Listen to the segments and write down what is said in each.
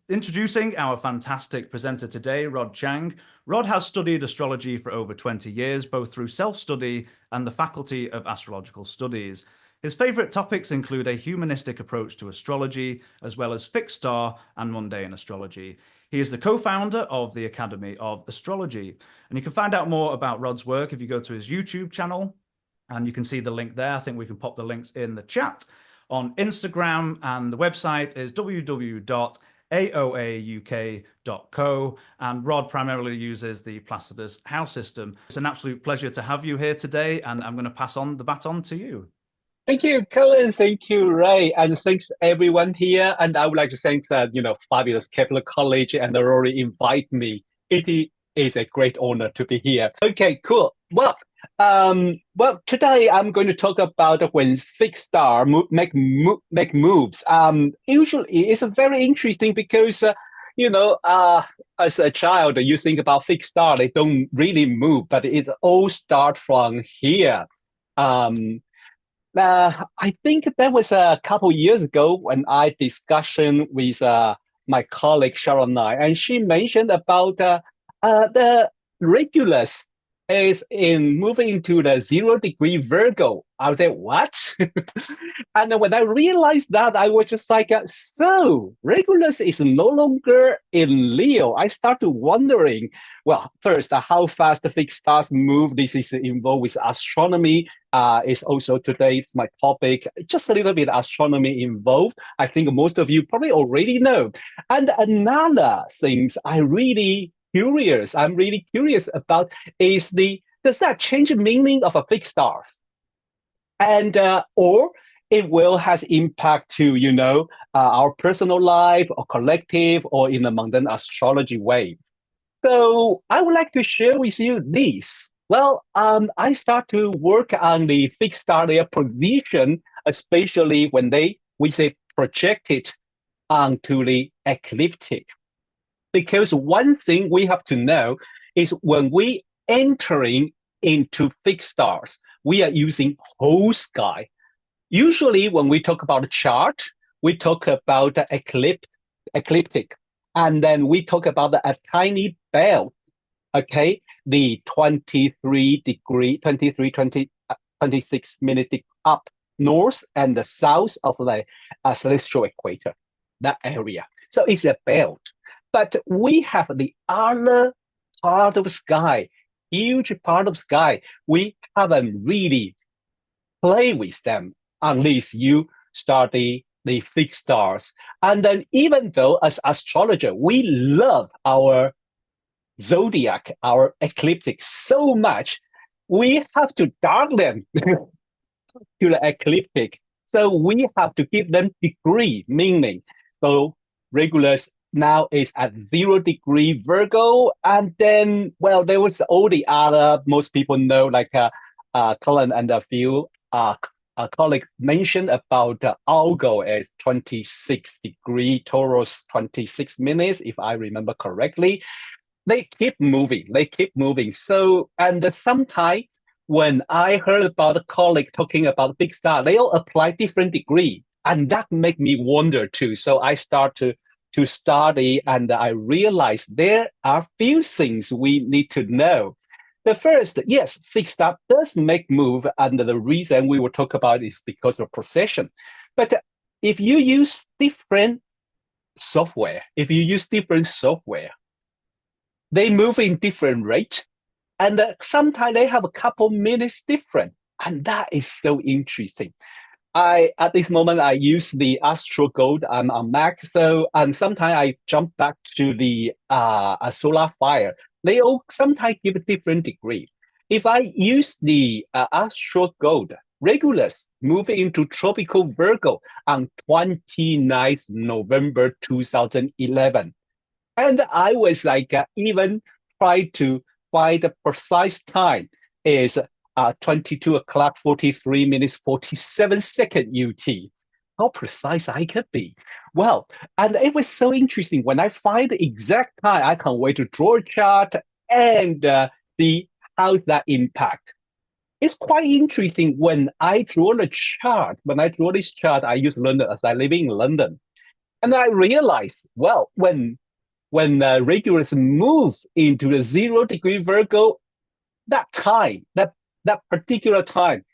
Introducing our fantastic presenter today, Rod Chang. Rod has studied astrology for over 20 years, both through self-study and the Faculty of Astrological Studies. His favorite topics include a humanistic approach to astrology, as well as fixed star and mundane astrology. He is the co-founder of the Academy of Astrology. And you can find out more about Rod's work if you go to his YouTube channel, and you can see the link there. I think we can pop the links in the chat. On Instagram, and the website is www.aoauk.co, and Rod primarily uses the Placidus house system. It's an absolute pleasure to have you here today, and I'm going to pass on the baton to you. Thank you, Colin. Thank you, Ray, and thanks everyone here. And I would like to thank the fabulous KeplerCollege and Rory invite me. It is a great honor to be here. Okay, cool. Well, today I'm going to talk about when fixed star make moves. Usually it's very interesting because as a child you think about fixed star, they don't really move, but it all starts from here. I think that was a couple years ago when I discussion with my colleague Sharon Nye, and she mentioned about the Regulus is in moving into the 0-degree Virgo. I was like, what? And when I realized that, I was just like, so Regulus is no longer in Leo. I started wondering, well, first, how fast the fixed stars move. This is involved with astronomy. Is also today's my topic. Just a little bit astronomy involved. I think most of you probably already know. And another things I'm really curious about is does that change the meaning of a fixed stars? And or it will has impact to our personal life or collective or in a mundane astrology way. So I would like to share with you this. Well, I start to work on the fixed star their position, especially when we say projected onto the ecliptic. Because one thing we have to know is when we entering into fixed stars, we are using whole sky. Usually when we talk about a chart, we talk about the ecliptic, and then we talk about a tiny belt, okay? The 26 minutes up north and the south of the celestial equator, that area. So it's a belt. But we have the other part of the sky, huge part of sky. We haven't really played with them unless you study the fixed stars. And then even though as astrologer, we love our zodiac, our ecliptic so much, we have to dark them to the ecliptic. So we have to give them degree meaning. So Regulus now is at 0-degree Virgo, and then there was all the other most people know, like Colin and a few colleagues mentioned about Algo as 26-degree Taurus 26 minutes, if I remember correctly. They keep moving. So and sometimes when I heard about a colleague talking about big star, they all apply different degree, and that make me wonder too. So I start to study, and I realized there are few things we need to know. The first, yes, fixed star does make move, and the reason we will talk about is because of precession. But if you use different software, they move in different rate, and sometimes they have a couple minutes different, and that is so interesting. At this moment I use the AstroGold on Mac, and sometimes I jump back to the Solar Fire. They all sometimes give a different degree. If I use the AstroGold, Regulus moving into tropical Virgo on 29th November 2011, and I was like even try to find the precise time is 22 o'clock, 43 minutes, 47 second UT. How precise I could be. Well, and it was so interesting. When I find the exact time, I can't wait to draw a chart and see how that impact. It's quite interesting when I draw the chart. When I draw this chart, I use London as I live in London. And I realized, well, when Regulus moves into the 0-degree Virgo, that time, that particular time,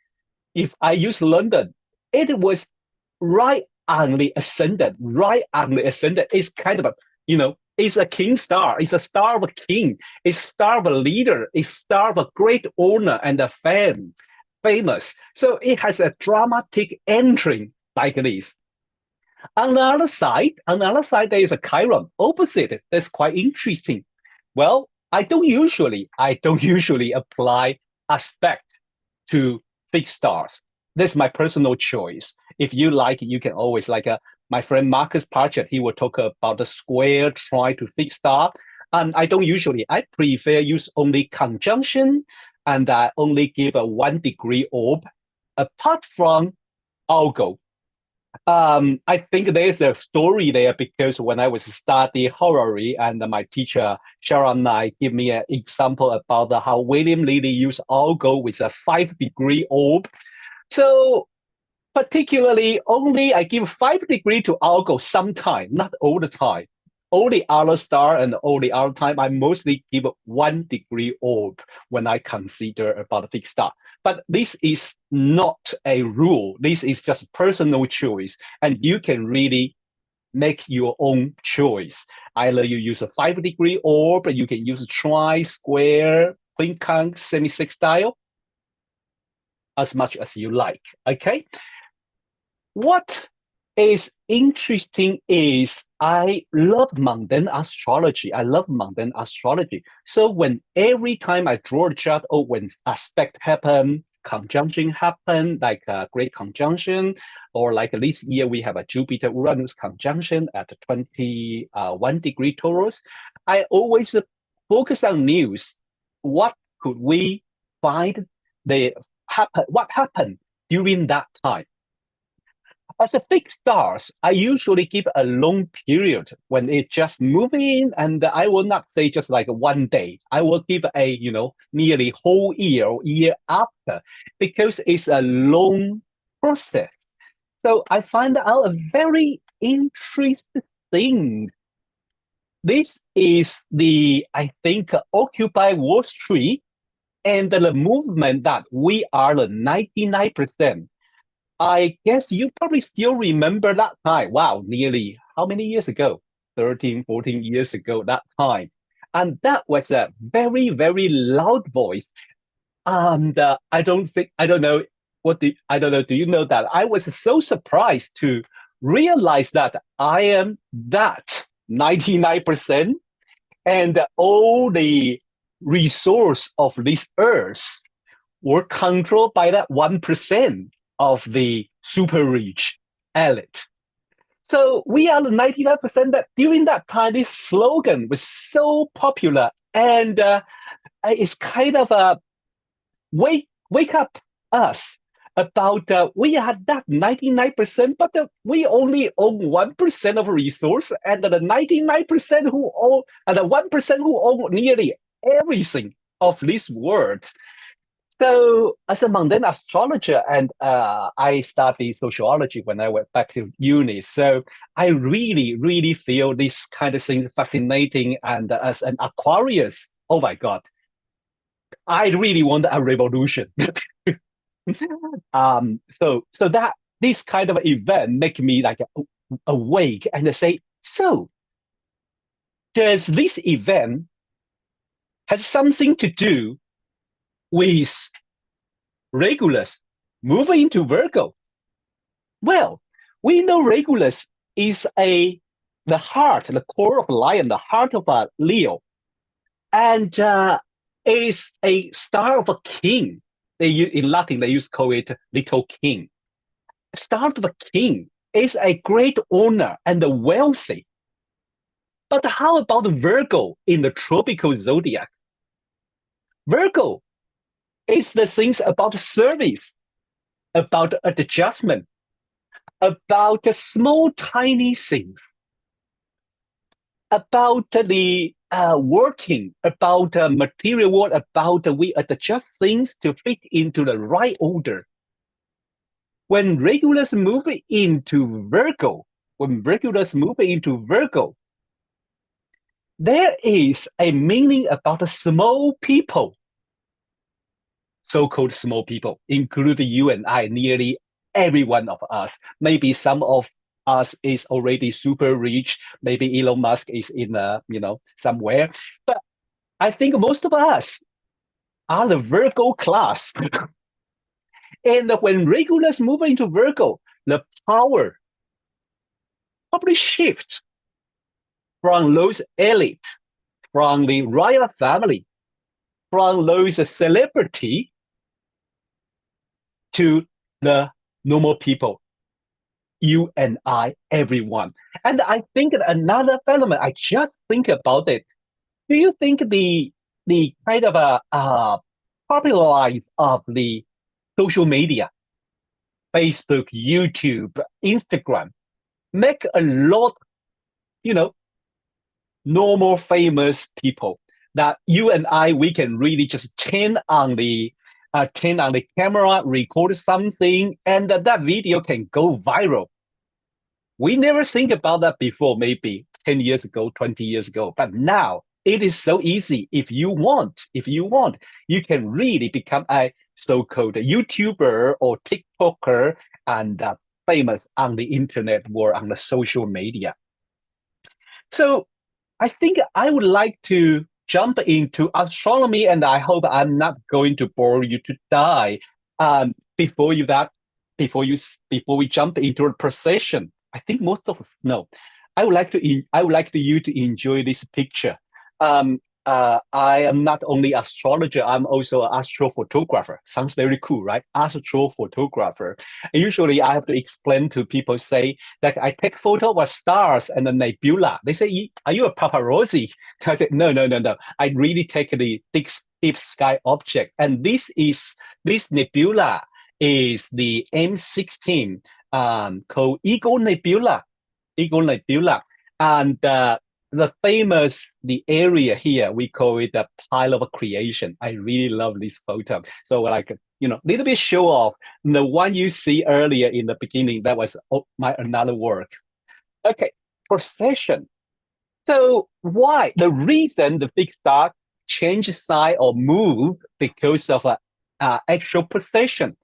if I use London, it was right on the ascendant, right on the ascendant. It's kind of a, it's a king star. It's a star of a king. It's a star of a leader. It's a star of a great owner and a famous. So it has a dramatic entry like this. On the other side, there is a Chiron opposite. That's quite interesting. Well, I don't usually apply aspect to fixed stars. That's my personal choice. If you like, you can always my friend Marcus Parchett, he will talk about the square try to fixed star. And I don't usually, I prefer use only conjunction, and I only give a 1-degree orb apart from algo. I think there's a story there because when I was studying horary and my teacher Sharon and I give me an example about how William Lilly used algo with a 5-degree orb. So particularly only I give 5-degree to algo sometime, not all the time. All the other star and all the other time, I mostly give 1-degree orb when I consider about a fixed star. But this is not a rule. This is just personal choice. And you can really make your own choice. Either you use a 5-degree orb, you can use tri, square, quincunx, semi-sextile, as much as you like, okay? What is interesting is I love mundane astrology. So when every time I draw a chart or when aspect happen, conjunction happen, like a great conjunction, or like this year we have a Jupiter-Uranus conjunction at 21-degree Taurus, I always focus on news. What could we find what happened during that time? As a fixed stars, I usually give a long period when it just moving, and I will not say just like one day. I will give a nearly whole year or year after, because it's a long process. So I find out a very interesting thing. This is I think Occupy Wall Street and the movement that we are the 99%. I guess you probably still remember that time. Wow, nearly how many years ago? 13, 14 years ago, that time. And that was a very, very loud voice. And I don't know, do you know that? I was so surprised to realize that I am that 99%, and all the resource of this earth were controlled by that 1% of the super rich elite. So we are the 99% that during that time, this slogan was so popular, and it's kind of a wake up us about we are that 99%, but we only own 1% of resource, and the 99% who own, and the 1% who own nearly everything of this world. So as a mundane astrologer, and I studied sociology when I went back to uni, so I really, really feel this kind of thing fascinating. And as an Aquarius, oh my God, I really want a revolution. So that this kind of event make me like awake and say, so does this event has something to do with Regulus moving into Virgo? Well, we know Regulus is the heart, the core of Lion, the heart of Leo, and is a star of a king. In Latin, they used to call it little king. Star of a king is a great owner and wealthy. But how about Virgo in the tropical zodiac? Virgo is the things about service, about adjustment, about the small, tiny things, about the working, about material work, about we adjust things to fit into the right order. When Regulus move into Virgo, when Regulus move into Virgo, there is a meaning about the small people, so-called small people, including you and I, nearly every one of us. Maybe some of us is already super rich. Maybe Elon Musk is in, somewhere. But I think most of us are the Virgo class. And when Regulus move into Virgo, the power probably shift from those elite, from the royal family, from those celebrity to the normal people, you and I, everyone. And I think another element, I just think about it. Do you think the kind of a popularize of the social media, Facebook, YouTube, Instagram, make a lot, normal famous people that you and I, we can really just turn on the camera, record something, and that video can go viral. We never think about that before, maybe 10 years ago, 20 years ago, but now it is so easy. If you want, you can really become a so-called YouTuber or TikToker and famous on the internet or on the social media. So I think I would like to jump into astronomy, and I hope I'm not going to bore you to die. Before we jump into a procession, I think most of us know. I would like you to enjoy this picture. I am not only astrologer, I'm also an astrophotographer. Sounds very cool, right? Astrophotographer. Usually I have to explain to people, say that I take photo of stars and the nebula. They say, are you a paparazzi? I said, no. I really take the deep sky object. And this nebula is the M16, called Eagle Nebula. And the area here, we call it the pile of creation. I really love this photo. So little bit show off. The one you see earlier in the beginning, that was my another work. Okay, procession. So why? The reason the big star change sign or move because of actual procession.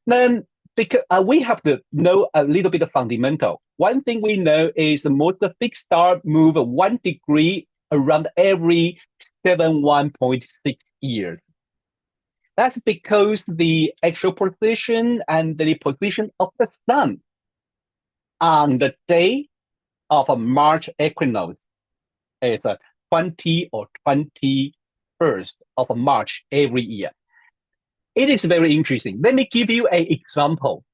Then because we have to know a little bit of fundamental. One thing we know is most of big star move 1 degree around every 71.6 years. That's because the actual position and the position of the sun on the day of a March equinox is 20 or 21st of March every year. It is very interesting. Let me give you an example.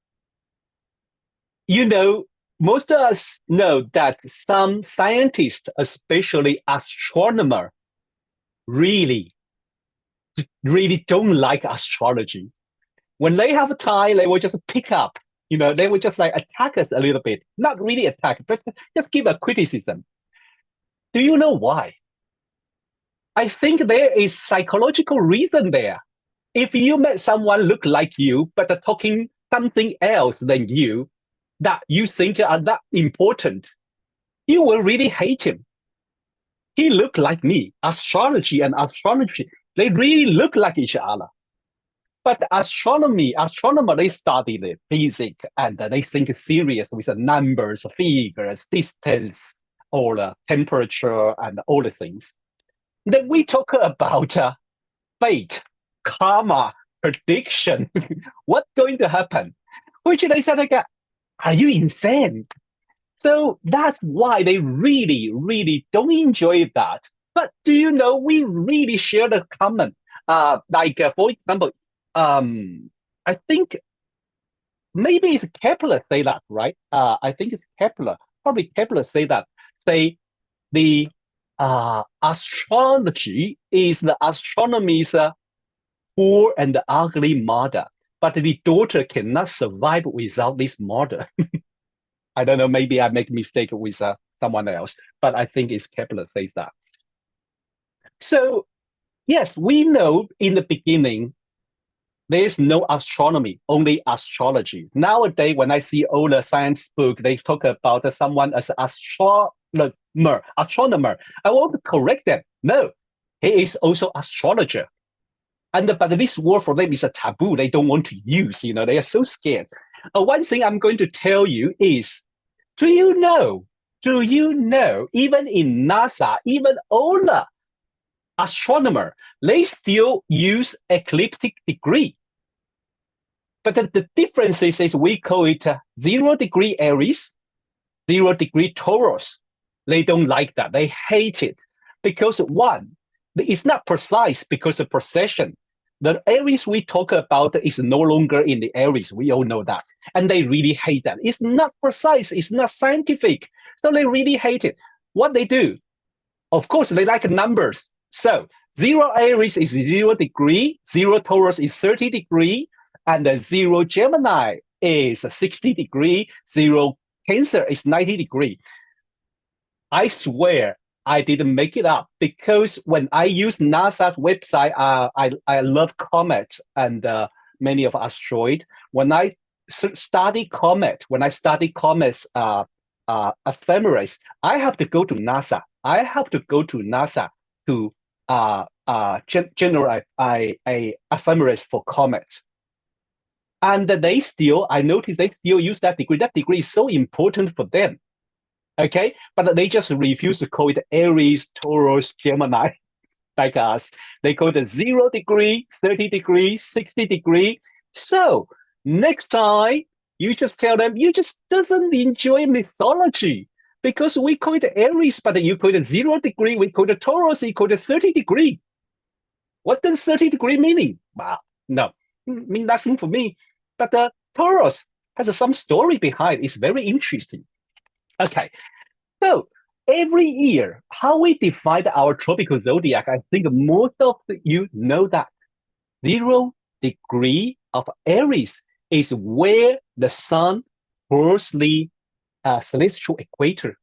Most of us know that some scientists, especially astronomers, really don't like astrology. When they have time, they will just pick up, they will just attack us a little bit. Not really attack, but just give a criticism. Do you know why? I think there is psychological reason there. If you met someone look like you, but talking something else than you, that you think are that important, you will really hate him. He looked like me. Astrology and astrology, they really look like each other. But astronomer, they study the physics and they think serious with the numbers, figures, distance, or the temperature and all the things. Then we talk about fate, karma, prediction, what's going to happen, which they said, are you insane? So that's why they really, really don't enjoy that. But do you know, we really share the common, for example, I think maybe it's Kepler say that, right? I think it's Kepler, probably Kepler say that, say the astrology is the astronomy's poor and ugly mother, but the daughter cannot survive without this mother. I don't know, maybe I make a mistake with someone else, but I think it's Kepler says that. So yes, we know in the beginning, There is no astronomy, only astrology. Nowadays, when I see all the science book, they talk about someone as an astronomer. I want to correct them. No, he is also astrologer. But this word for them is a taboo. They don't want to use, they are so scared. One thing I'm going to tell you is, do you know, even in NASA, even all the astronomer, they still use ecliptic degree. But the difference is we call it 0 degree Aries, 0 degree Taurus. They don't like that. They hate it because one, it's not precise because of precession. The Aries we talk about is no longer in the Aries. We all know that. And they really hate that. It's not precise. It's not scientific. So they really hate it. What they do, of course, they like numbers. So 0 Aries is 0 degree, 0 Taurus is 30 degree, and 0 Gemini is 60 degree, 0 Cancer is 90 degree. I swear I didn't make it up because when I use NASA's website, I love Comet and many of asteroid. When I study Comet, Comet's ephemeris, I have to go to NASA. I have to go to NASA to generate a ephemeris for Comet. And I noticed they still use that degree. That degree is so important for them. Okay, but they just refuse to call it Aries, Taurus, Gemini, like us. They call it 0 degree, 30 degree, 60 degree. So next time, you just tell them you just doesn't enjoy mythology because we call it Aries, but you call it 0 degree, we call it Taurus, you call it 30 degree. What does 30 degree meaning? Well, no, mean nothing for me. But the Taurus has some story behind. It's very interesting. Okay, so every year, how we define our tropical zodiac, I think most of you know that 0 degree of Aries is where the sun crosses the celestial equator,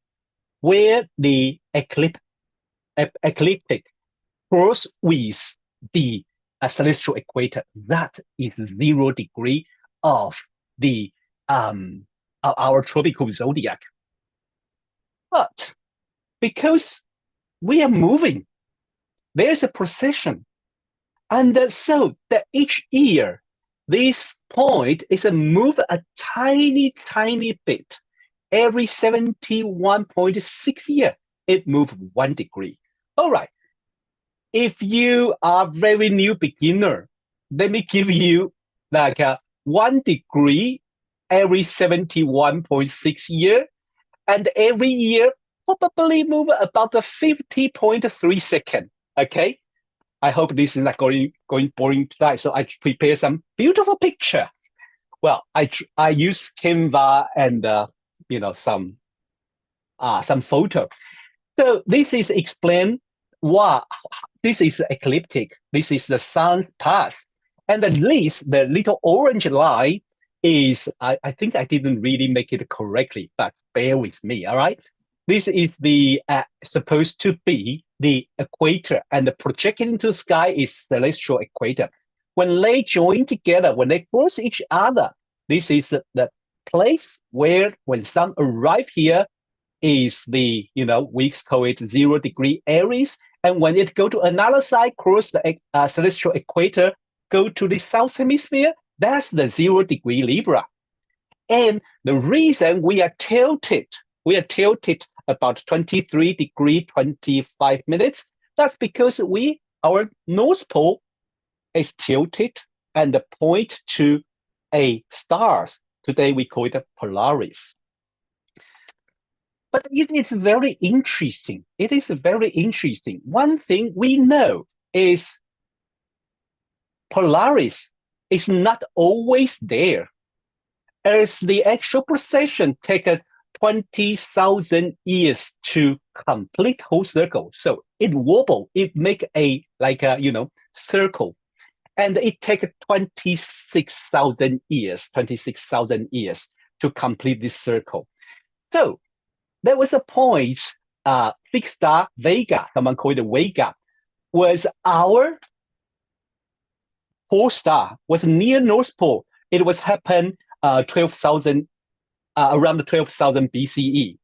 where the ecliptic cross with the celestial equator. That is 0 degree of the our tropical zodiac. But because we are moving, there's a precession. And so that each year, this point is moved a tiny, tiny bit. Every 71.6 years, it moves 1 degree. All right. If you are very new beginner, let me give you like 1 degree every 71.6 years. And every year, probably move about 50.3 seconds. Okay, I hope this is not going boring tonight. So I prepare some beautiful picture. Well, I use Canva and some photo. So this is explain why this is ecliptic. This is the sun's path, and at least the little orange line is, I think I didn't really make it correctly, but bear with me, all right? This is the supposed to be the equator, and the projecting into the sky is celestial equator. When they join together, when they cross each other, this is the place where when sun arrive here is the, we call it 0 degree Aries, and when it go to another side, cross the celestial equator, go to the south hemisphere, that's the 0 degree Libra. And the reason we are tilted about 23 degree, 25 minutes, that's because our North Pole is tilted and point to a stars. Today we call it Polaris. But it is very interesting. It is very interesting. One thing we know is Polaris is not always there, as the actual precession takes 20,000 years to complete whole circle. So it wobble, it make a circle, and it takes 26,000 years to complete this circle. So there was a point, fixed star Vega, someone called it Vega, was our pole star was near North Pole. It was happened 12,000 around 12,000 BCE.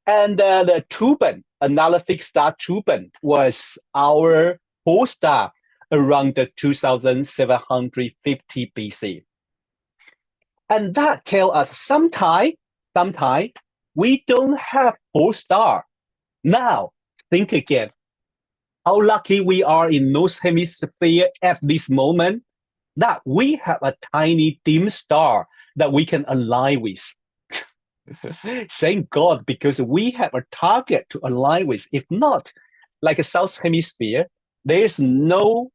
And the Tuban, another fixed star Tuban, was our pole star around the 2,750 BC. And that tells us sometime we don't have pole star. Now, think again. How lucky we are in North Hemisphere at this moment that we have a tiny dim star that we can align with. Thank God, because we have a target to align with. If not, like a South Hemisphere, there's no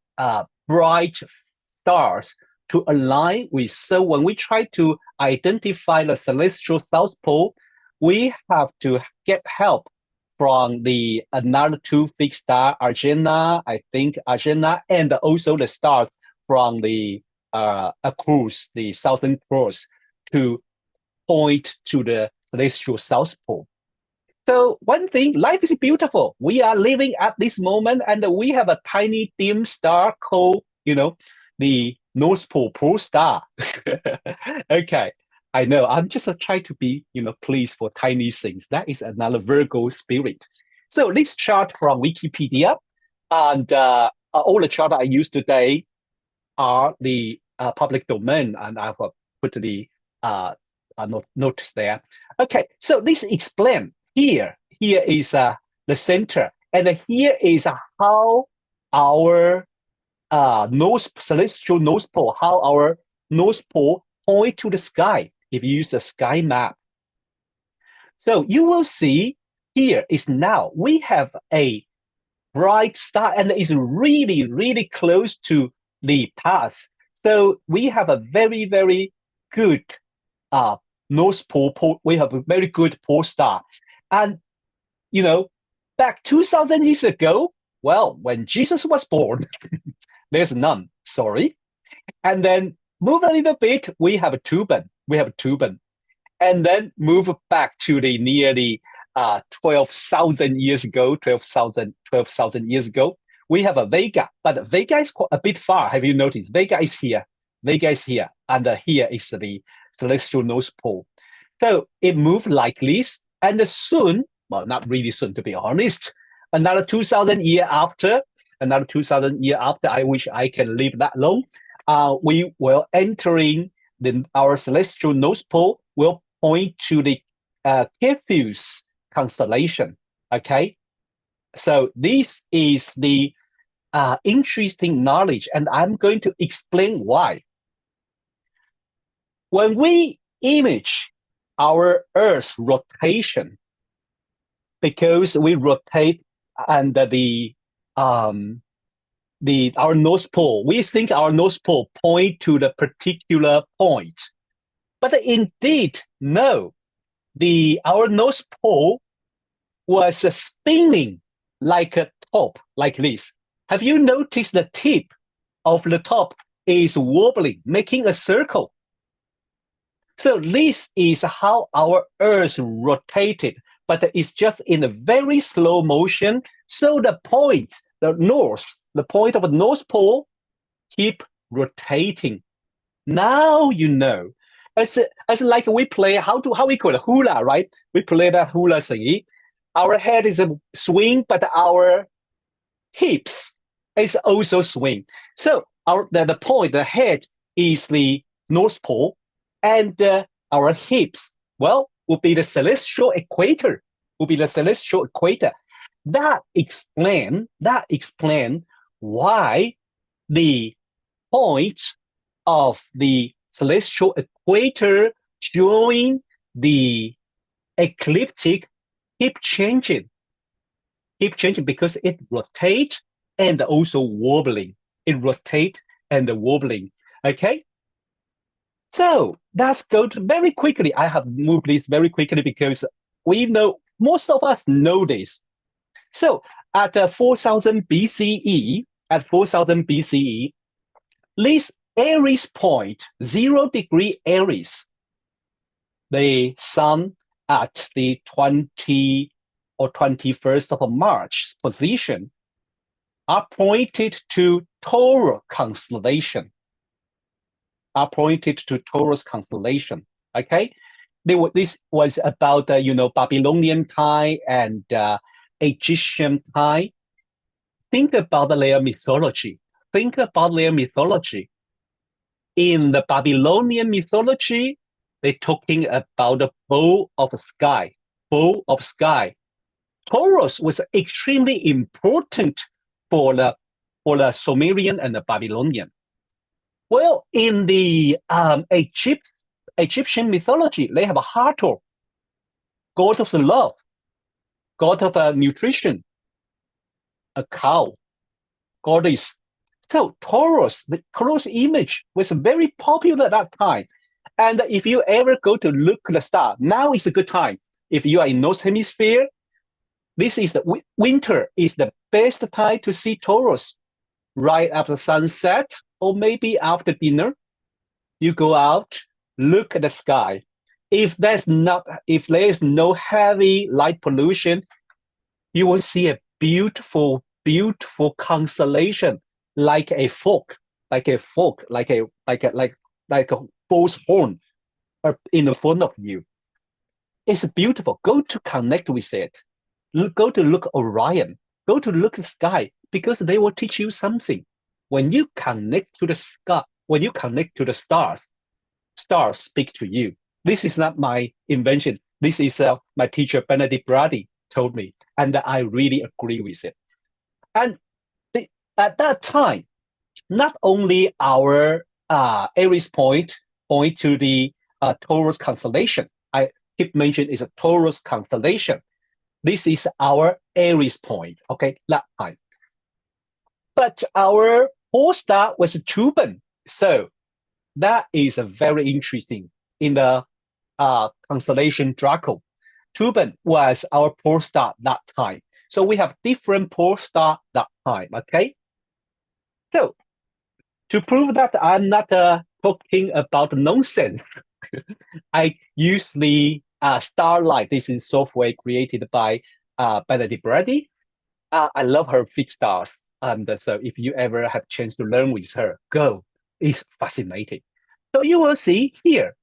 bright stars to align with. So when we try to identify the celestial South Pole, we have to get help from the another two fixed star, Argena, and also the stars from the Cross, the Southern Cross, to point to the celestial South Pole. So one thing, life is beautiful. We are living at this moment, and we have a tiny dim star called, the North Pole star. Okay, I know. I'm just trying to be, pleased for tiny things. That is another Virgo spirit. So this chart from Wikipedia, and all the chart I use today are the public domain, and I've put the notice there. Okay, so this explain here is the center, and here is how our celestial North Pole, how our North Pole point to the sky if you use a sky map. So you will see here is now we have a bright star, and it's really, really close to the path. So we have a very, very good North Pole. We have a very good pole star. And, back 2,000 years ago, well, when Jesus was born, there's none, sorry. And then move a little bit, we have a Tuban. And then move back to the nearly 12,000 years ago, 12,000 years ago, we have a Vega. But Vega is quite a bit far. Have you noticed? Vega is here. And here is the celestial North Pole. So it moved like this, and soon, well, not really soon to be honest, another 2,000 years after, I wish I can live that long, we will entering our celestial North Pole will point to the Kaitos constellation. Okay, so this is the interesting knowledge, and I'm going to explain why. When we image our Earth's rotation, because we rotate under our North Pole, we think our North Pole point to the particular point. But indeed, no. Our North Pole was spinning like a top, like this. Have you noticed the tip of the top is wobbling, making a circle? So this is how our Earth rotated, but it's just in a very slow motion. So the point of the North Pole keep rotating. Now you know. As like we play, how we call it, hula, right? We play that hula thingy. Our head is a swing, but our hips is also swing. So the point, the head is the North Pole, and our hips, well, will be the celestial equator. That explain why the point of the celestial equator during the ecliptic keep changing because it rotates and also wobbling. Okay? So let's go to very quickly. I have moved this very quickly because we know, most of us know this. So at 4,000 BCE, this Aries point, 0 degree Aries, the sun at the 20 or 21st of March position are pointed to Taurus constellation. are pointed to Taurus constellation. Okay, this was about Babylonian time and Egyptian time. Think about their mythology. Think about their mythology. In the Babylonian mythology, they're talking about the bow of sky. Bow of sky. Taurus was extremely important for the Sumerian and the Babylonian. Well, in the Egyptian mythology, they have a Hathor, god of the love, god of nutrition, a cow, goddess. So Taurus, the close image, was very popular at that time. And if you ever go to look at the star, now is a good time. If you are in North Hemisphere, this is the winter is the best time to see Taurus. Right after sunset, or maybe after dinner, you go out, look at the sky. If there is no heavy light pollution, you will see a beautiful, beautiful constellation, like a fork, like a bull's horn in the front of you. It's beautiful. Go to connect with it. Go to look Orion. Go to look at the sky, because they will teach you something. When you connect to the sky, when you connect to the stars, stars speak to you. This is not my invention. This is my teacher Benedict Brady told me, and I really agree with it. And at that time, not only our Aries point to the Taurus constellation. I keep mentioning it's a Taurus constellation. This is our Aries point, okay, that time. But our pole star was Tuban. So that is very interesting in the constellation Draco. Tuban was our pole star that time. So we have different pole star that time, okay? So to prove that I'm not talking about nonsense, I use the Starlight. This is software created by Benedict Brady. I love her fixed stars. And so if you ever have a chance to learn with her, go. It's fascinating. So you will see here,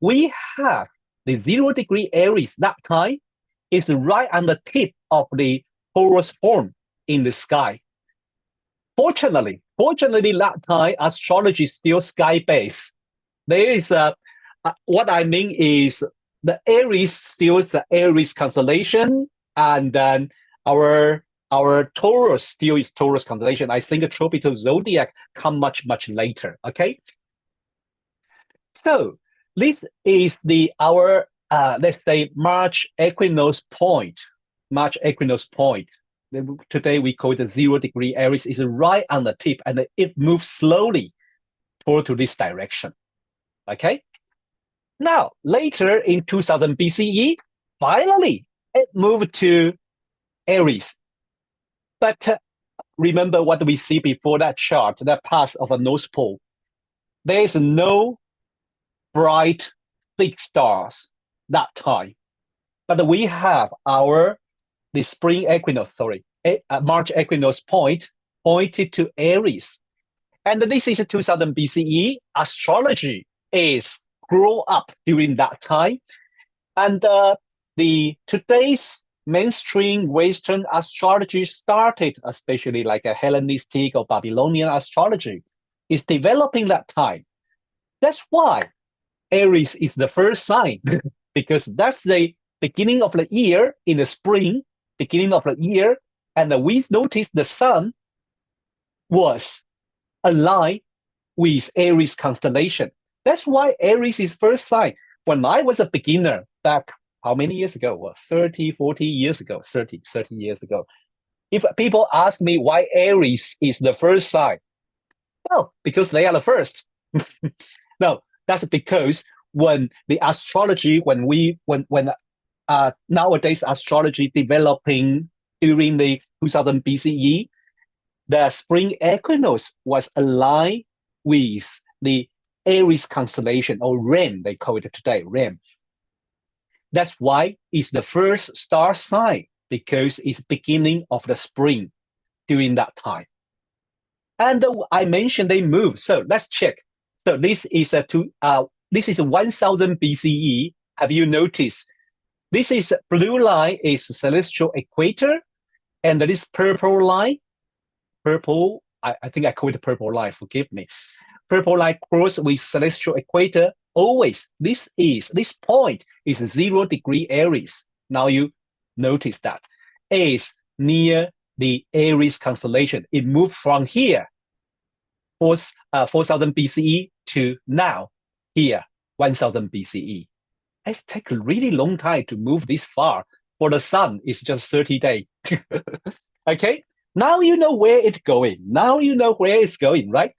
we have the 0 degree Aries that time is right on the tip of the Taurus horn in the sky. Fortunately, that time, astrology is still sky-based. There is what I mean is the Aries still is the Aries constellation, and then our Taurus still is Taurus constellation. I think the tropical zodiac come much later. Okay, so this is our let's say March equinox point. March equinox point. Today we call it the 0 degree Aries. Is right on the tip, and it moves slowly toward to this direction. Okay. Now, later in 2000 BCE, finally, it moved to Aries. But remember what we see before that chart, that path of a North Pole. There is no bright, big stars that time. But we have the spring equinox, March equinox point pointed to Aries. And this is 2000 BCE. Astrology is grow up during that time, and today's mainstream Western astrology started, especially like a Hellenistic or Babylonian astrology, is developing that time. That's why Aries is the first sign, because that's the beginning of the year in the spring, beginning of the year, and we noticed the sun was aligned with Aries constellation. That's why Aries is first sign. When I was a beginner back, how many years ago? Well, 30, 40 years ago, 30 years ago. If people ask me why Aries is the first sign, well, because they are the first. No, that's because when the astrology, when nowadays astrology developing during the 2000 BCE, the spring equinox was aligned with the Aries constellation, or Ram, they call it today, Ram. That's why it's the first star sign, because it's beginning of the spring during that time. And I mentioned they move, so let's check. So this is this is 1000 BCE. Have you noticed? This is blue line is celestial equator, and this purple line, I think I call it purple line, forgive me. Purple line cross with celestial equator, always, this point is 0 degree Aries. Now you notice that. Is near the Aries constellation. It moved from here, 4000 BCE to now, here, 1000 BCE. It takes a really long time to move this far. For the sun, it's just 30 days. Okay, now you know where it's going. Now you know where it's going, right?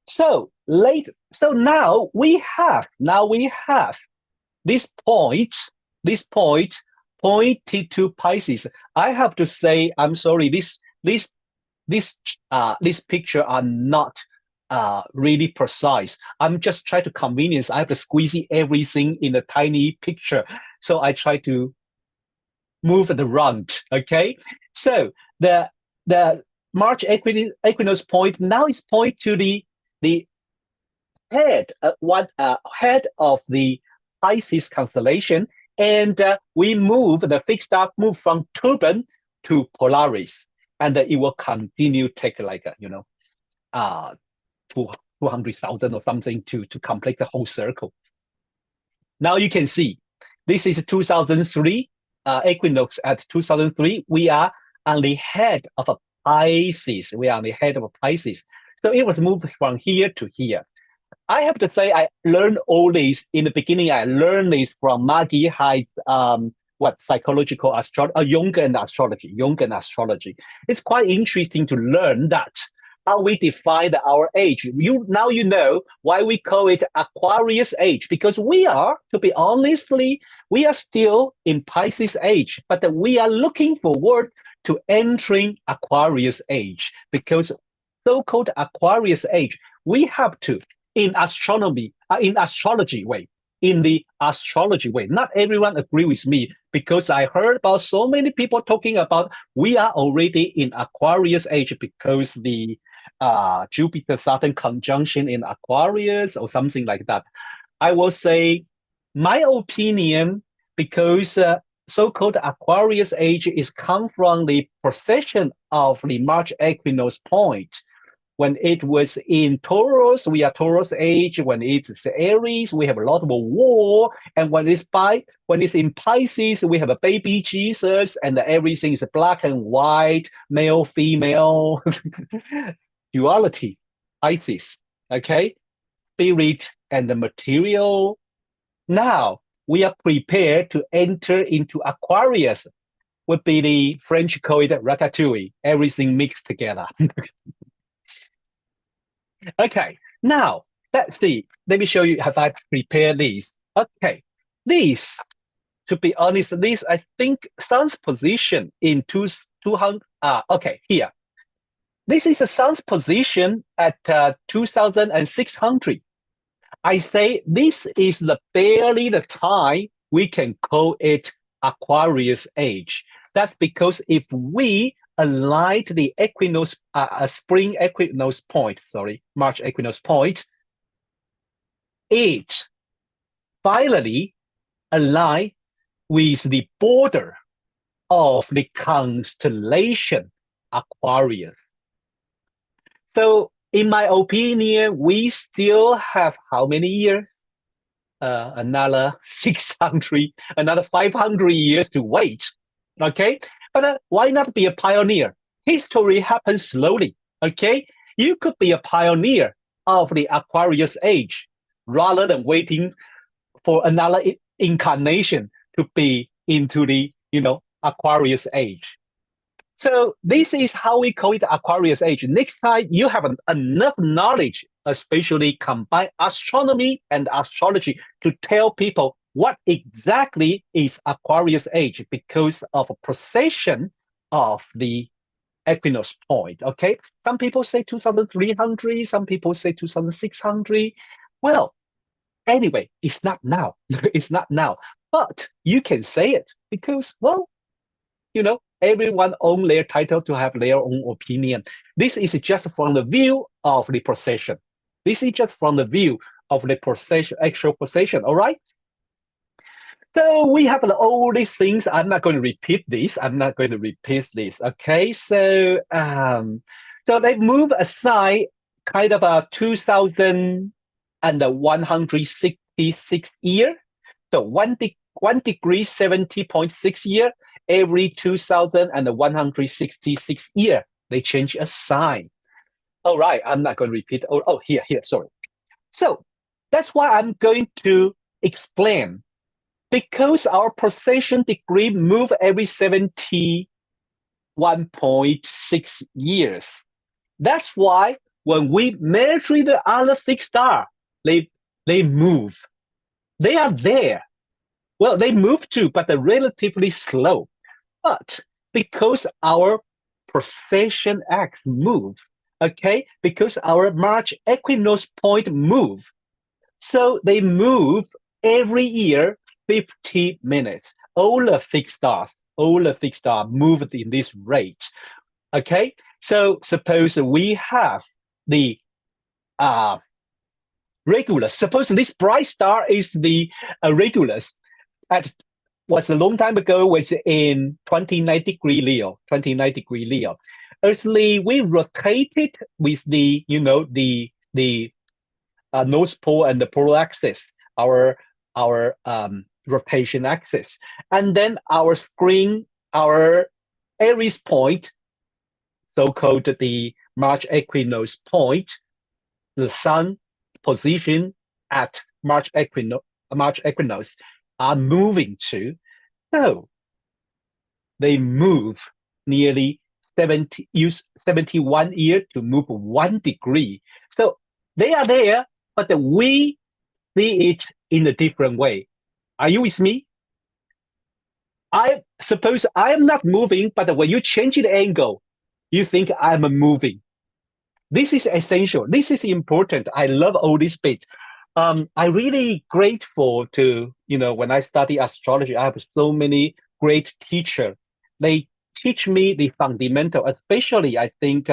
So now we have this point pointed to Pisces. I have to say, I'm sorry, this picture are not really precise. I'm just trying to convenience. I have to squeeze everything in a tiny picture. So I try to move it around. Okay. So the March equinox point now is point to the head head of the Pisces constellation, and we move the fixed star move from Turban to Polaris, and it will continue take like 200,000 or something to complete the whole circle. Now you can see this is 2003 equinox at 2003. We are on the head of a Pisces. We are on the head of a Pisces. So it was moved from here to here. I have to say, I learned all this in the beginning. I learned this from Maggie Hyde's psychological astrology, Jungian astrology. It's quite interesting to learn that how we define our age. Now you know why we call it Aquarius age, because we are, to be honestly, we are still in Pisces age, but we are looking forward to entering Aquarius age, because so-called Aquarius age, we have to, in the astrology way, not everyone agree with me, because I heard about so many people talking about we are already in Aquarius age because the Jupiter-Saturn conjunction in Aquarius or something like that. I will say my opinion, because so-called Aquarius age is come from the precession of the March equinox point. When it was in Taurus, we are Taurus age. When it's Aries, we have a lot of war. And when it's in Pisces, we have a baby Jesus, and everything is black and white, male, female, duality, Pisces. Okay, spirit and the material. Now we are prepared to enter into Aquarius. Would be the French call it ratatouille, everything mixed together. Okay, now let's see. Let me show you how I prepare these. Okay, this, to be honest, this I think sun's position in 200. Okay, here. This is the sun's position at 2,600. I say this is barely the time we can call it Aquarius age. That's because if we align the equinox, spring equinox point, March equinox point, it finally align with the border of the constellation Aquarius. So in my opinion, we still have how many years? Another 600, another 500 years to wait. Okay, but why not be a pioneer? History happens slowly. Okay, you could be a pioneer of the Aquarius age rather than waiting for another incarnation to be into the Aquarius age. So this is how we call it Aquarius age. Next time you have enough knowledge, especially combine astronomy and astrology, to tell people what exactly is Aquarius age because of a precession of the equinox point. Okay, some people say 2,300, some people say 2,600. Well, anyway, it's not now. It's not now, but you can say it because, well, everyone own their title to have their own opinion. This is just from the view of the procession. This is just from the view of the procession, actual procession, all right? So we have all these things. I'm not going to repeat this. Okay, so so they move aside kind of a 2,166 year. So 1 degree 70.6 year every 2,166 year. They change a sign. All right, I'm not going to repeat. Here, sorry. So that's why I'm going to explain. Because our precession degree move every 71.6 years. That's why when we measure the other fixed star, they move. They are there. Well, they move too, but they're relatively slow. But because our precession axis move, okay, because our March equinox point move, so they move every year 50 minutes. All the fixed stars moved in this rate. Okay, so suppose we have the Regulus. Suppose this bright star is the Regulus. Was a long time ago, was in 29 degree Leo. Earthly, we rotated with the North Pole and the polar axis, our rotation axis, and then our Aries point, so-called the March equinox point, the sun position at March equinox are moving to. So they move nearly 71 years to move 1 degree. So they are there, but we see it in a different way. Are you with me? I suppose I am not moving, but when you change the angle, you think I'm moving. This is essential. This is important. I love all this bit. I'm really grateful to, when I study astrology, I have so many great teachers. They teach me the fundamental, especially I think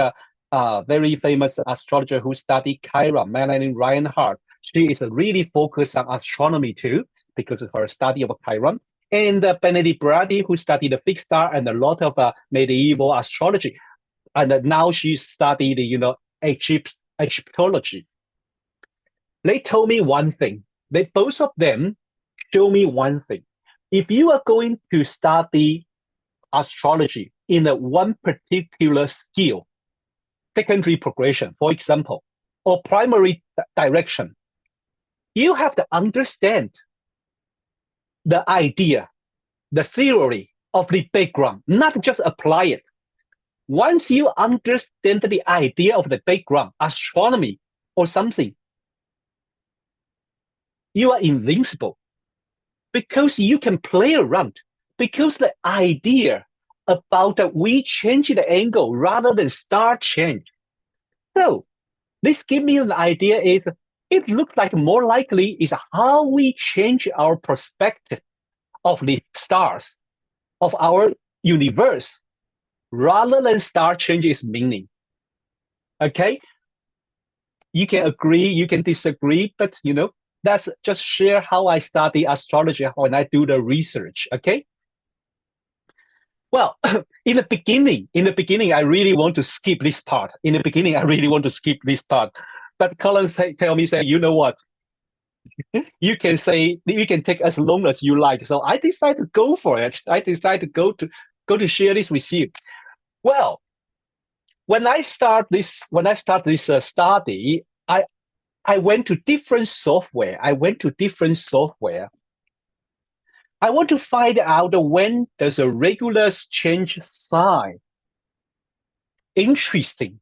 very famous astrologer who studied Chiron, Madeline Reinhardt. She is really focused on astronomy too, because of her study of Chiron. And Benedict Brady, who studied the fixed star and a lot of medieval astrology. And now she studied, Egyptology. They told me one thing. Both of them show me one thing. If you are going to study astrology in one particular skill, secondary progression, for example, or primary direction, you have to understand the idea, the theory of the background, not just apply it. Once you understand the idea of the background, astronomy or something, you are invincible because you can play around, because the idea about that we change the angle rather than star change. So this gives me an idea is it looks like more likely is how we change our perspective of the stars, of our universe, rather than star change its meaning. Okay? You can agree, you can disagree, but that's just share how I study astrology when I do the research. Okay? Well, in the beginning, I really want to skip this part. But Colin tell me, say, you know what? You can take as long as you like. So I decided to go for it. I decided to go to share this with you. Well, when I start this study, I went to different software. I want to find out when does a Regulus change sign. Interesting.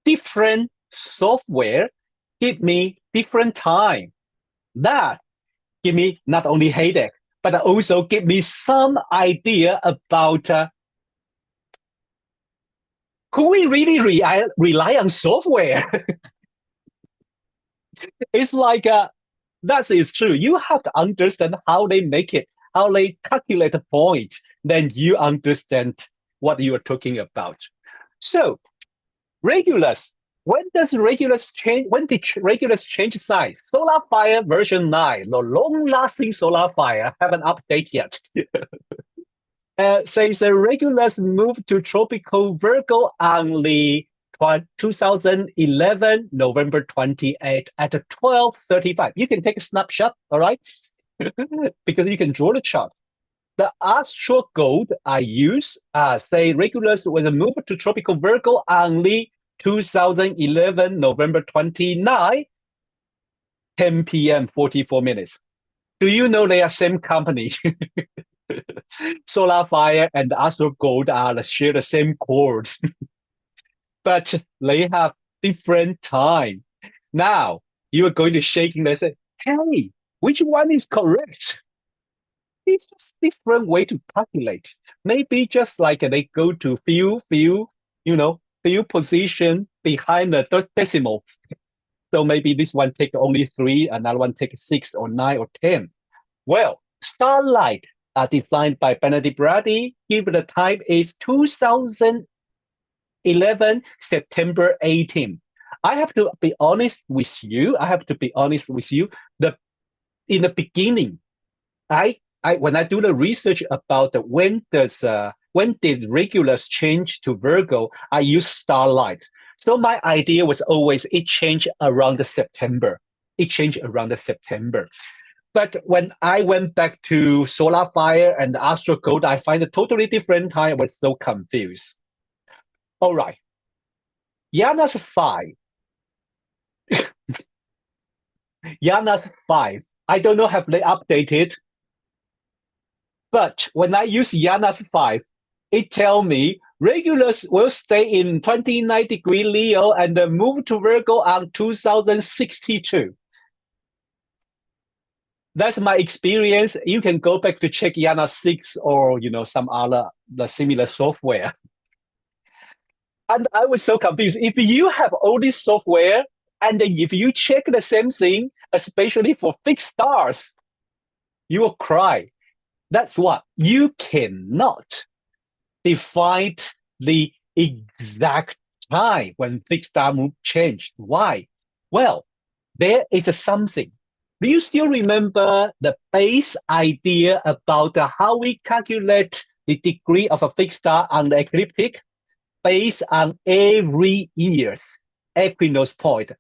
Different software give me different time. That give me not only headache, but also give me some idea about could we really rely on software? It's like that is true. You have to understand how they make it, how they calculate the point. Then you understand what you are talking about. So, Regulus. When does Regulus change? When did Regulus change sign? Solar Fire version 9, the long-lasting Solar Fire, haven't updated yet. Says Regulus moved to tropical Virgo on the 2011, November 28 at 12:35. You can take a snapshot, all right? Because you can draw the chart. The astro code I use, say Regulus was moved to tropical Virgo on the 2011, November 29, 10 p.m., 44 minutes. Do you know they are same company? Solar Fire and Astro Gold share the same codes, but they have different time. Now, you are going to shake and say, hey, which one is correct? It's just different way to calculate. Maybe just like they go to few position behind the decimal. So maybe this one take only 3, another one take 6 or 9 or 10. Well, starlight are designed by Benedict Brady. Given the time is 2011, September 18. I have to be honest with you. In the beginning, when I do the research about when did Regulus change to Virgo, I use starlight. So my idea was always it changed around September. But when I went back to Solar Fire and Astro Gold, I find a totally different time. I was so confused. All right. Janus 5. Janus 5. I don't know, have they updated? But when I use Janus 5, it tells me Regulus will stay in 29-degree Leo and then move to Virgo on 2062. That's my experience. You can go back to check Janus 6 or some other similar software. And I was so confused. If you have all this software and then if you check the same thing, especially for fixed stars, you will cry. That's what you cannot define the exact time when fixed star move change. Why? Well, there is something. Do you still remember the base idea about how we calculate the degree of a fixed star on the ecliptic? Based on every year's equinox point.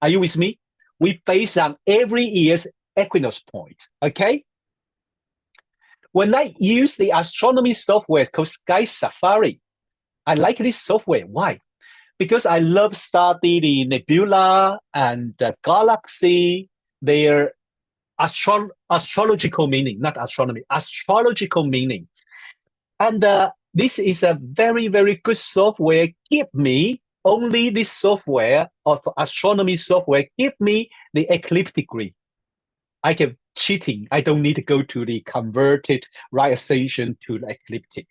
Are you with me? We base on every year's equinox point, okay? When I use the astronomy software called Sky Safari, I like this software. Why? Because I love study the nebula and the galaxy, their astrological meaning, not astronomy, astrological meaning. And this is a very, very good software. Give me only this software of astronomy software. Give me the ecliptic degree. I can cheating. I don't need to go to the converted right station to the ecliptic.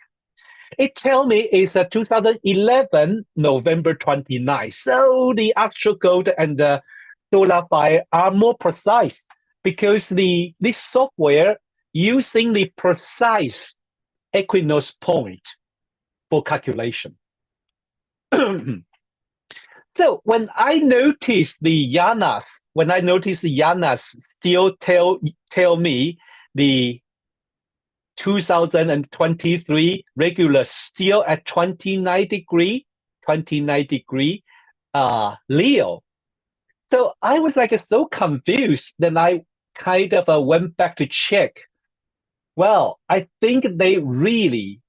It tells me it's 2011, November 29. So the astro code and the solar fire are more precise because this software using the precise equinox point for calculation. So when I notice the Janus, still tell me the 2023 Regulus still at 29 degree Leo. So I was so confused. Then I kind of went back to check. Well, I think they really,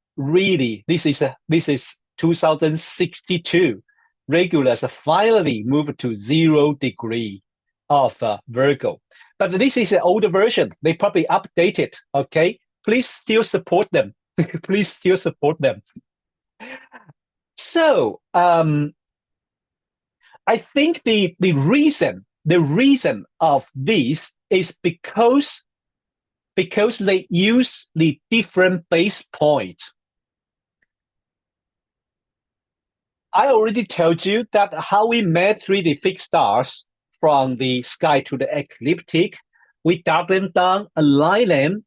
this is 2062. Regulus finally moved to 0 degree of Virgo. But this is an older version. They probably updated, okay? Please still support them. Please still support them. So I think the reason of this is because they use the different base point. I already told you that how we made 3D fixed stars from the sky to the ecliptic, we dark them down, align them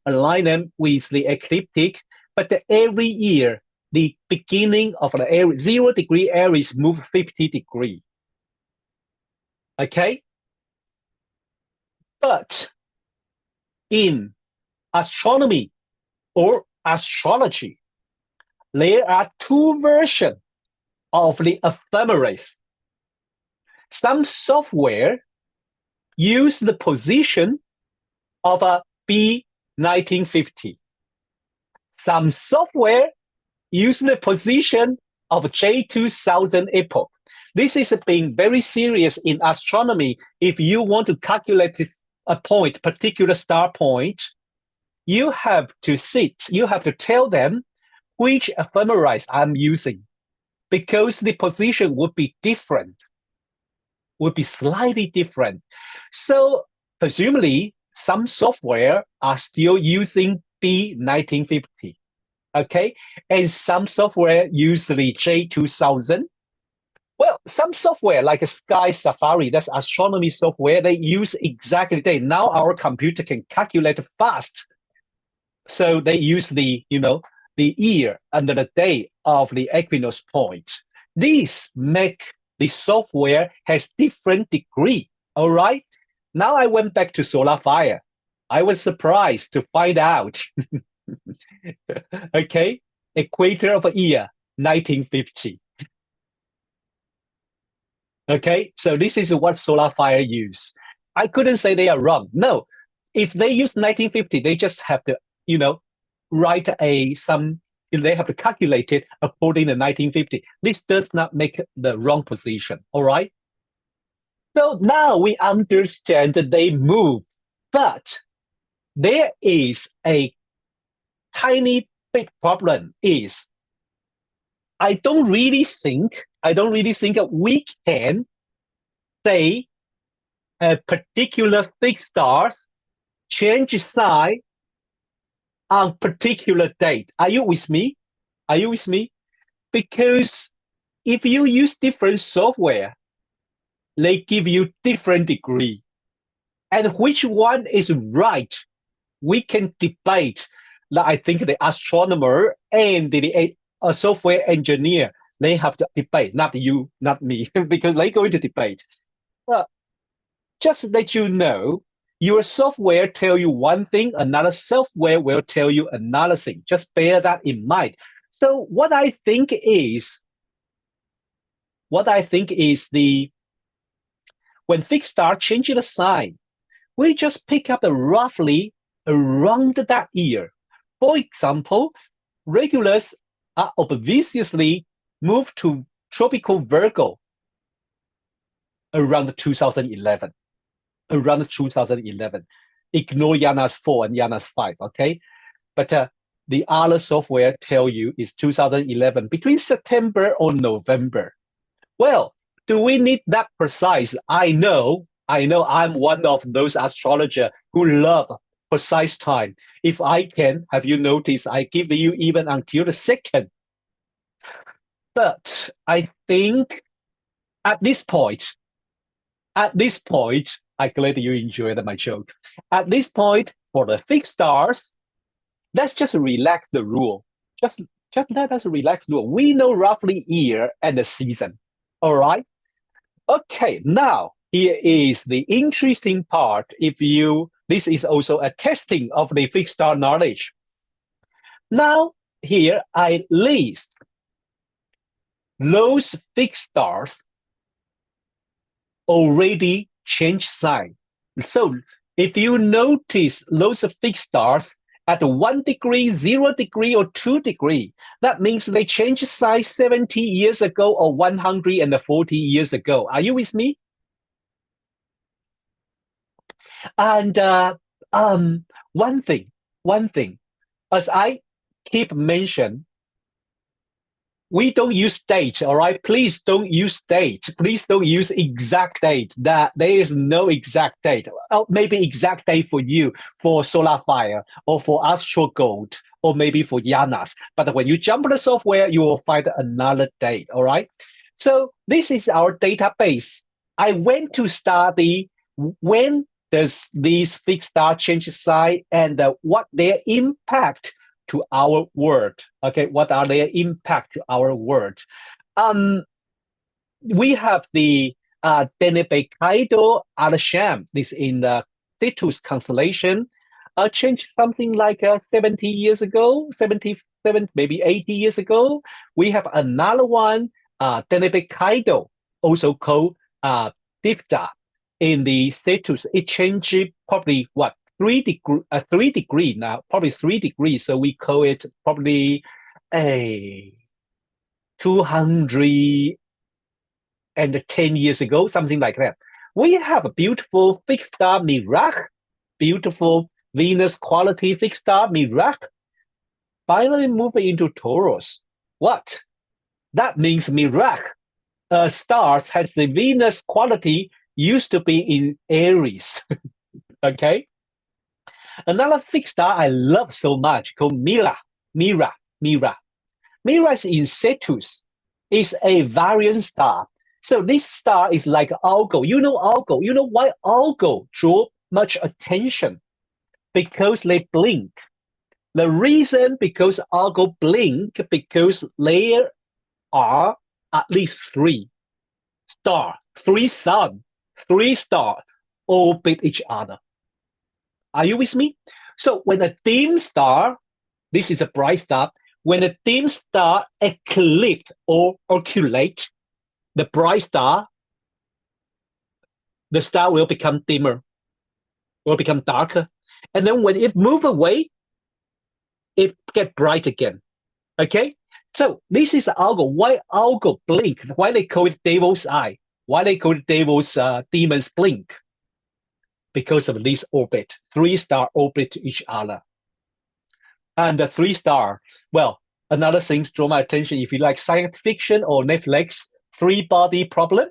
with the ecliptic, but every year the beginning of the Aries, 0 degree Aries move 50 degree. Okay? But in astronomy or astrology, there are two versions of the ephemeris. Some software use the position of a B1950. Some software use the position of J2000 epoch. This is being very serious in astronomy. If you want to calculate a point, particular star point, you have to tell them which ephemeris I'm using, because the position would be different, would be slightly different. So presumably, some software are still using B1950, okay? And some software use the J2000. Well, some software like Sky Safari, that's astronomy software, they use exactly the day. Now our computer can calculate fast. So they use the year and the day of the equinox point. These make the software has different degree, all right? Now I went back to solar fire. I was surprised to find out, okay, equator of a year, 1950. Okay, so this is what solar fire use. I couldn't say they are wrong. No, if they use 1950, they just have to, write they have to calculate it according to 1950. This does not make the wrong position, all right? So now we understand that they move, but there is a tiny big problem is I don't really think that we can say a particular fixed star change sign on particular date. Are you with me? Are you with me? Because if you use different software, they give you different degree. And which one is right? We can debate. I think the astronomer and the software engineer, they have to debate, not you, not me, because they're going to debate. But just let you know, your software tell you one thing, another software will tell you another thing. Just bear that in mind. So what I think is when fixed star changing the sign, we just pick up roughly around that year. For example, Regulus are obviously moved to tropical Virgo around 2011. Around 2011. Ignore Janus 4 and Janus 5, okay? But the other software tell you is 2011, between September or November. Well, do we need that precise? I know I'm one of those astrologers who love precise time. If I can, have you noticed, I give you even until the 2nd. But I think at this point, I'm glad you enjoyed my joke. At this point, for the fixed stars, let's just relax the rule. Just let us relax the rule. We know roughly year and the season. All right? Okay, now here is the interesting part. This is also a testing of the fixed star knowledge. Now, here I list those fixed stars already change sign. So if you notice those fixed stars at 1 degree, 0 degree, or 2 degree, that means they changed sign 70 years ago or 140 years ago. Are you with me? And one thing, as I keep mentioning, we don't use date, all right? Please don't use date. Please don't use exact date. That there is no exact date. Oh, maybe exact date for you, for solar fire, or for astro gold, or maybe for Janus. But when you jump the software, you will find another date, all right? So this is our database. I went to study when does these fixed star change sign and what their impact to our world? Okay, what are their impact to our world? We have the Deneb Kaido Alcyon. This in the Cetus constellation. Changed something like 70 years ago, 77, maybe 80 years ago. We have another one, Deneb Kaido, also called Diphad, in the Cetus. It changed probably what, 3 degree now, probably 3 degrees. So we call it probably a 210 years ago, something like that. We have a beautiful fixed star Mirach, beautiful Venus quality fixed star Mirach, finally moving into Taurus. What? That means Mirach stars has the Venus quality used to be in Aries. Okay. Another fixed star I love so much called Mira. Mira is in Cetus. It's a variant star. So this star is like Algo. You know Algo. You know why Algo draw much attention? Because they blink. The reason because Algo blink, because there are at least three stars orbit each other. Are you with me? So when a dim star, this is a bright star, when a dim star eclipse or occultate the bright star, the star will become dimmer, will become darker. And then when it moves away, it gets bright again. Okay? So this is the Algo. Why Algo blink? Why they call it devil's eye? Why they call it devil's demon's blink? Because of this orbit. 3 stars orbit each other. And the 3 star, well, another thing draw my attention. If you like science fiction or Netflix, 3-body problem.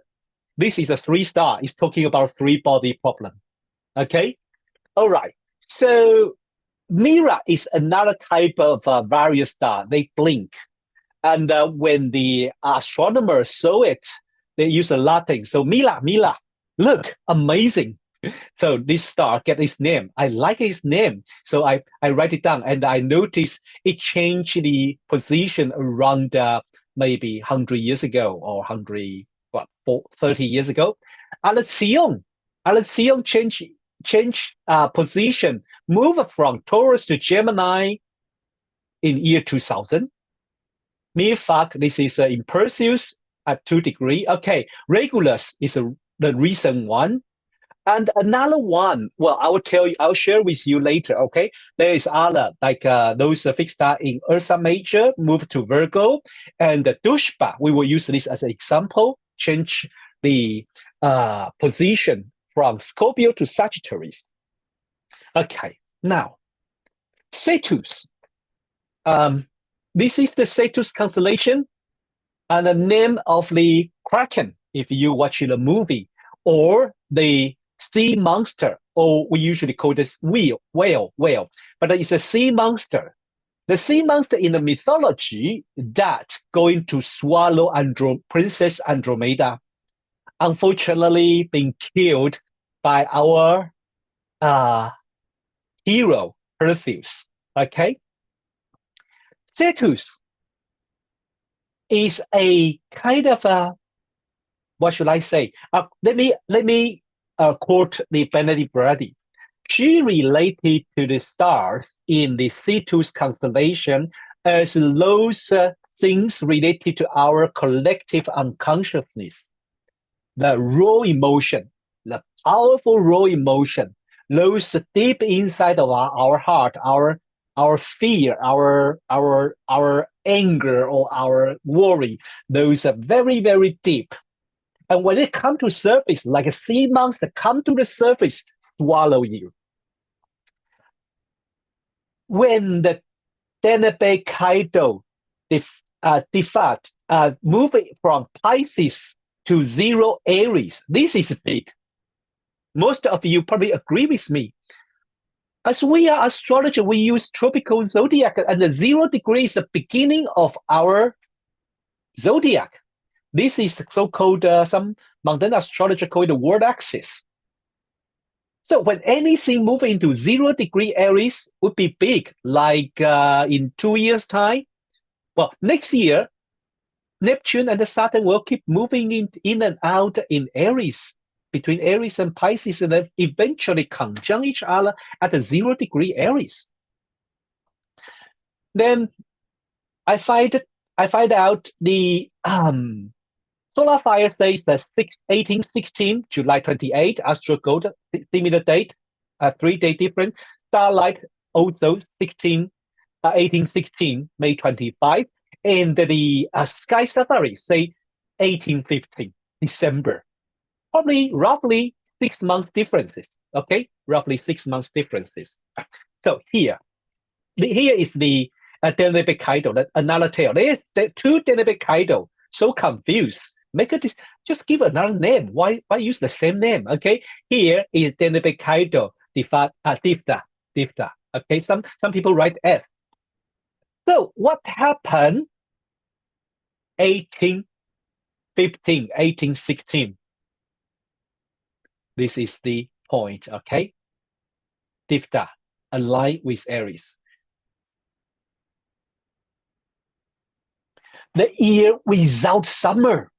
This is a 3 star. It's talking about 3-body problem. Okay? All right. So Mira is another type of various star. They blink. And when the astronomers saw it, they use a Latin. So Mila, look, amazing. So this star get its name. I like its name. So I write it down and I notice it changed the position around maybe 100 years ago or 30 years ago. Alcyon change position, move from Taurus to Gemini in year 2000. Diphad, this is in Perseus at 2 degrees. Okay, Regulus is the recent one. And another one, well, I'll share with you later, okay? There is other, like those fixed star in Ursa Major, move to Virgo, and the Diphad, we will use this as an example, change the position from Scorpio to Sagittarius. Okay, now, Cetus. This is the Cetus constellation and the name of the Kraken, if you watch the movie, or the sea monster, or we usually call this whale, but it's a sea monster. The sea monster in the mythology that going to swallow Princess Andromeda, unfortunately being killed by our hero, Perseus, okay? Cetus is a kind of a, what should I say? Let me quote the Benedict Brady. She related to the stars in the Cetus constellation as those things related to our collective unconsciousness, the raw emotion, the powerful raw emotion, those deep inside of our heart, our fear, our anger, or our worry, those are very, very deep. And when it comes to surface, like a sea monster come to the surface, swallow you. When the Deneb Kaido Diphad moving from Pisces to 0 Aries, this is big. Most of you probably agree with me. As we are astrologers, we use tropical zodiac, and the 0 degree is the beginning of our zodiac. This is so-called, some mundane astrologer call it the world axis. So when anything move into 0 degree Aries would be big, like in 2 years' time. Well, next year, Neptune and the Saturn will keep moving in and out in Aries, between Aries and Pisces, and then eventually conjunct each other at the 0 degree Aries. Then I find out the solar fire days, the 1816, July 28, Astro Gold, similar date, 3-day difference. Starlight also 1816, May 25. And the Sky Safari, say 1815, December. Probably roughly 6 months differences, okay? Roughly 6 months differences. So here is the Deneb Kaitos, another tale. There's the two Deneb Kaitos, so confused. Just give another name. Why use the same name? Okay, here is Deneb Kaitos, Diphad, Diphad. Okay, some people write F. So what happened? 1815, 1816. This is the point. Okay, Diphad aligned with Aries. The year without summer,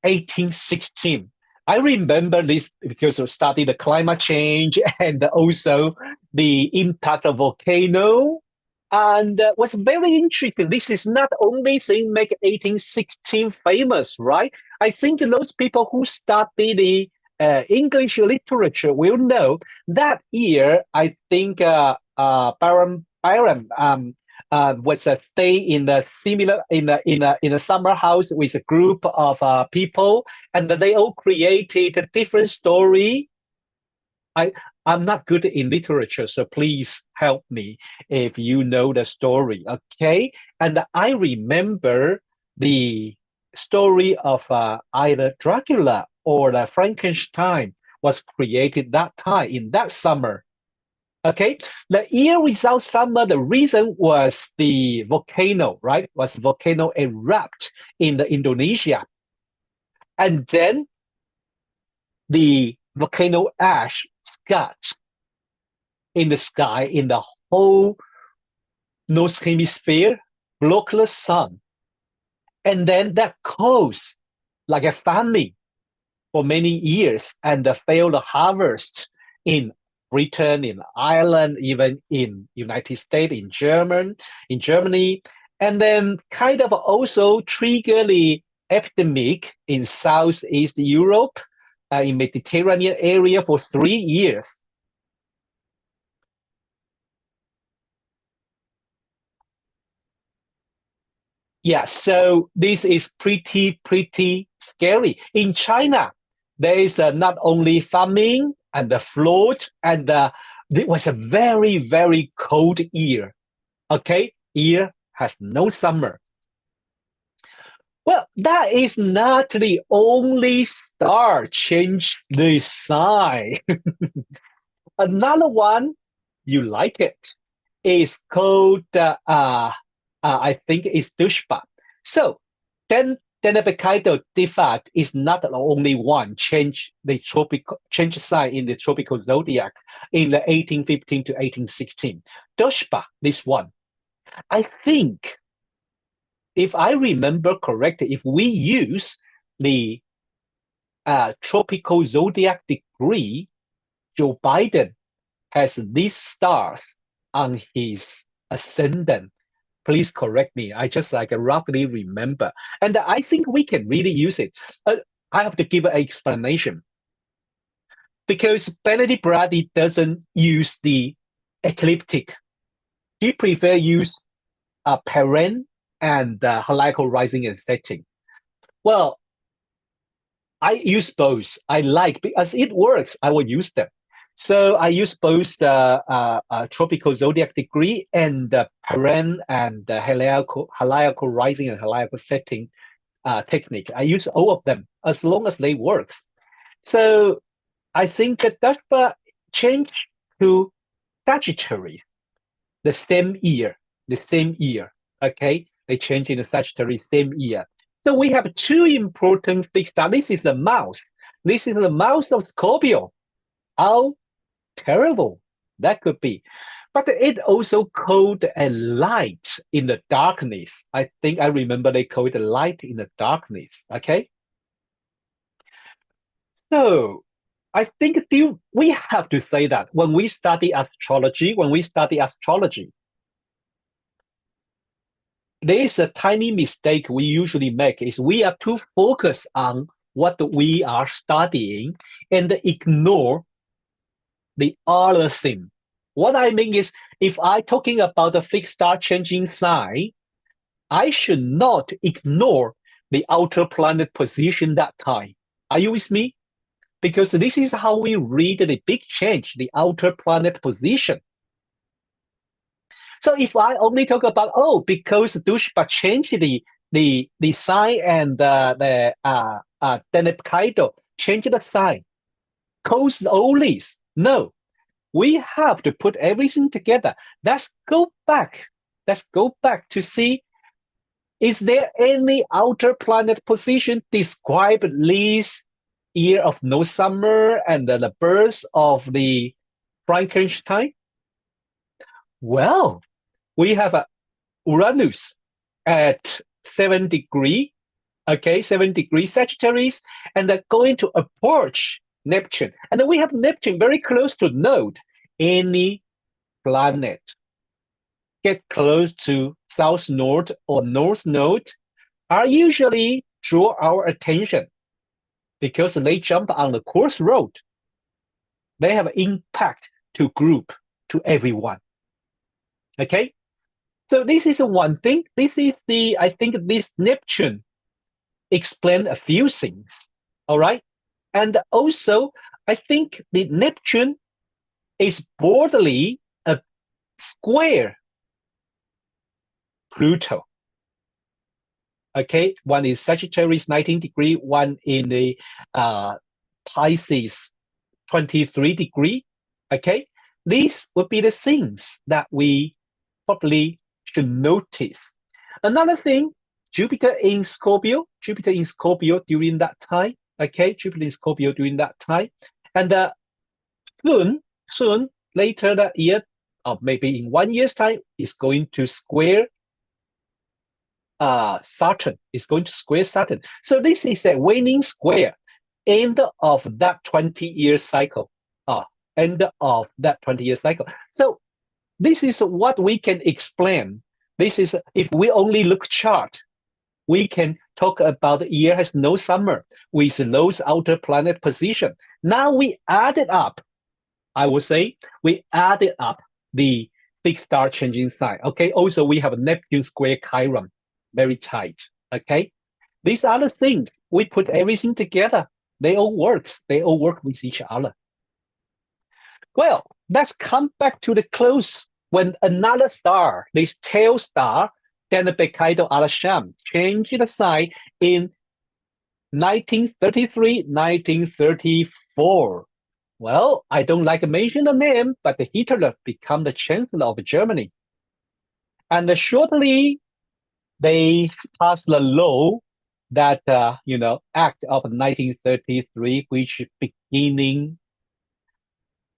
1816. I remember this because I studied the climate change and also the impact of volcano, and was very interesting. This is not only thing make 1816 famous, right? I think those people who study the English literature will know that year. I think Byron was stay in a similar in a summer house with a group of people, and they all created a different story. I'm not good in literature, so please help me if you know the story, okay? And I remember the story of either Dracula or Frankenstein was created that time, in that summer. Okay, the year without summer, the reason was the volcano, right? Was volcano erupt in the Indonesia. And then the volcano ash scattered in the sky, in the whole North Hemisphere, block the sun. And then that caused like a famine for many years and failed harvest in Britain, in Ireland, even in United States, in Germany, and then kind of also trigger the epidemic in Southeast Europe, in Mediterranean area for 3 years. Yeah, so this is pretty scary. In China, there is not only famine and the flood, and it was a very cold year. Okay, year has no summer. Well, that is not the only star change the sign. Another one, you like it, is called I think it's Diphad. So then Deneb Kaitos Diphad is not the only one change sign in the tropical zodiac in the 1815 to 1816. Diphad, this one, I think, if I remember correctly, if we use the tropical zodiac degree, Joe Biden has these stars on his ascendant. Please correct me. I just roughly remember. And I think we can really use it. I have to give an explanation. Because Benedict Bradley doesn't use the ecliptic. He prefers use parent and heliacal rising and setting. Well, I use both. I like, because it works, I will use them. So I use both the tropical zodiac degree and the parent and the heliacal rising and heliacal setting technique. I use all of them as long as they work. So I think that change to Sagittarius the same year. Okay, they change in the Sagittarius same year. So we have two important fixed stars. This is the mouse. This is the mouse of Scorpio. How terrible that could be. But it also called a light in the darkness. I think I remember they call it a light in the darkness. Okay. So I think we have to say that when we study astrology, there is a tiny mistake we usually make is we are too focused on what we are studying and ignore the other thing. What I mean is, if I'm talking about the fixed star changing sign, I should not ignore the outer planet position that time. Are you with me? Because this is how we read the big change, the outer planet position. So if I only talk about, because Diphad changed the sign and the Deneb Kaitos changed the sign, cause only. No, we have to put everything together. Let's go back to see, is there any outer planet position describe this year of no summer and the birth of the Frankenstein? Well, we have a Uranus at 7 degrees, 7 degrees Sagittarius, and they're going to approach Neptune. And then we have Neptune very close to node. Any planet get close to south node or north node are usually draw our attention because they jump on the course road. They have impact to group, to everyone. Okay, so this is one thing. I think this Neptune explain a few things. All right, and also I think the Neptune is broadly a square Pluto. Okay, one is Sagittarius 19 degree, one in the Pisces 23 degree. Okay, these would be the things that we probably should notice. Another thing, Jupiter in Scorpio during that time. Okay, Jupiter in Scorpio during that time, and soon later that year, or maybe in 1 year's time, is going to square Saturn. Is going to square Saturn. So this is a waning square, end of that 20-year cycle. End of that 20-year cycle. So this is what we can explain. This is, if we only look chart, we can talk about the year has no summer with those outer planet position. Now we added up, I would say, we added up the fixed star changing sign. Okay, also we have Neptune square Chiron, very tight. Okay, these are the things, we put everything together. They all work with each other. Well, let's come back to the close when another star, this tail star, Deneb Kaitos Alcyon, changed the sign in 1933, 1934. Well, I don't like to mention the name, but Hitler became the Chancellor of Germany. And shortly, they passed the law that, Act of 1933, which beginning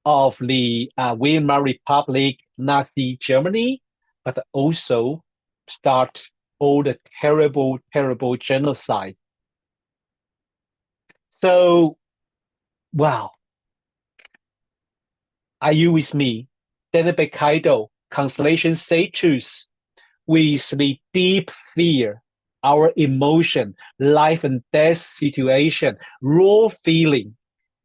of the Weimar Republic, Nazi Germany, but also start all the terrible, terrible genocide. So, wow. Are you with me? Deneb Kaitos, constellation Cetus, with the deep fear, our emotion, life and death situation, raw feeling.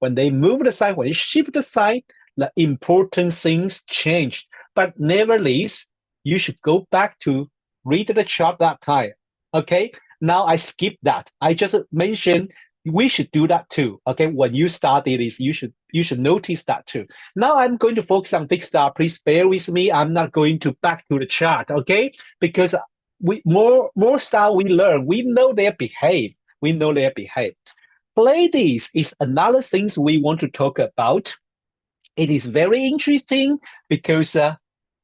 When they move the sign, when they shift the sign, the important things change. But nevertheless, you should go back to read the chart that time. Okay, now I skip that. I just mentioned we should do that too. Okay, when you study this, you should notice that too. Now I'm going to focus on fixed star. Please bear with me. I'm not going to back to the chart, okay? Because more star we learn, we know their behave. Pleiades is another thing we want to talk about. It is very interesting because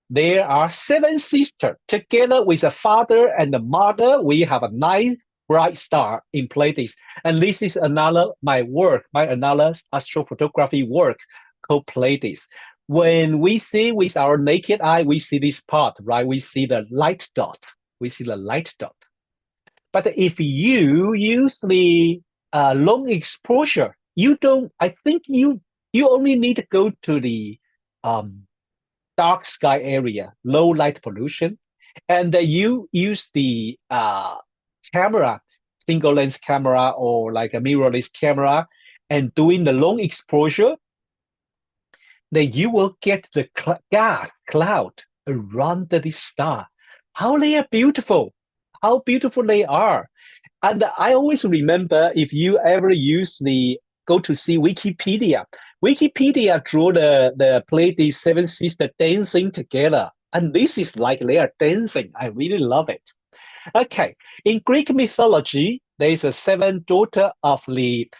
there are 7 sisters. Together with a father and a mother, we have a 9 bright star in Pleiades. And this is another my another astrophotography work. called Pleiades. When we see with our naked eye, we see this part, right? We see the light dot. We see the light dot. But if you use the long exposure, you don't. I think you only need to go to the dark sky area, low light pollution, and you use the camera, single lens camera or like a mirrorless camera, and doing the long exposure, then you will get the gas cloud around the star. How they are beautiful, how beautiful they are. And I always remember, if you ever go to see Wikipedia, Wikipedia drew the Pleiades seven sisters dancing together. And this is like they are dancing. I really love it. Okay, in Greek mythology, there is a seven daughter of the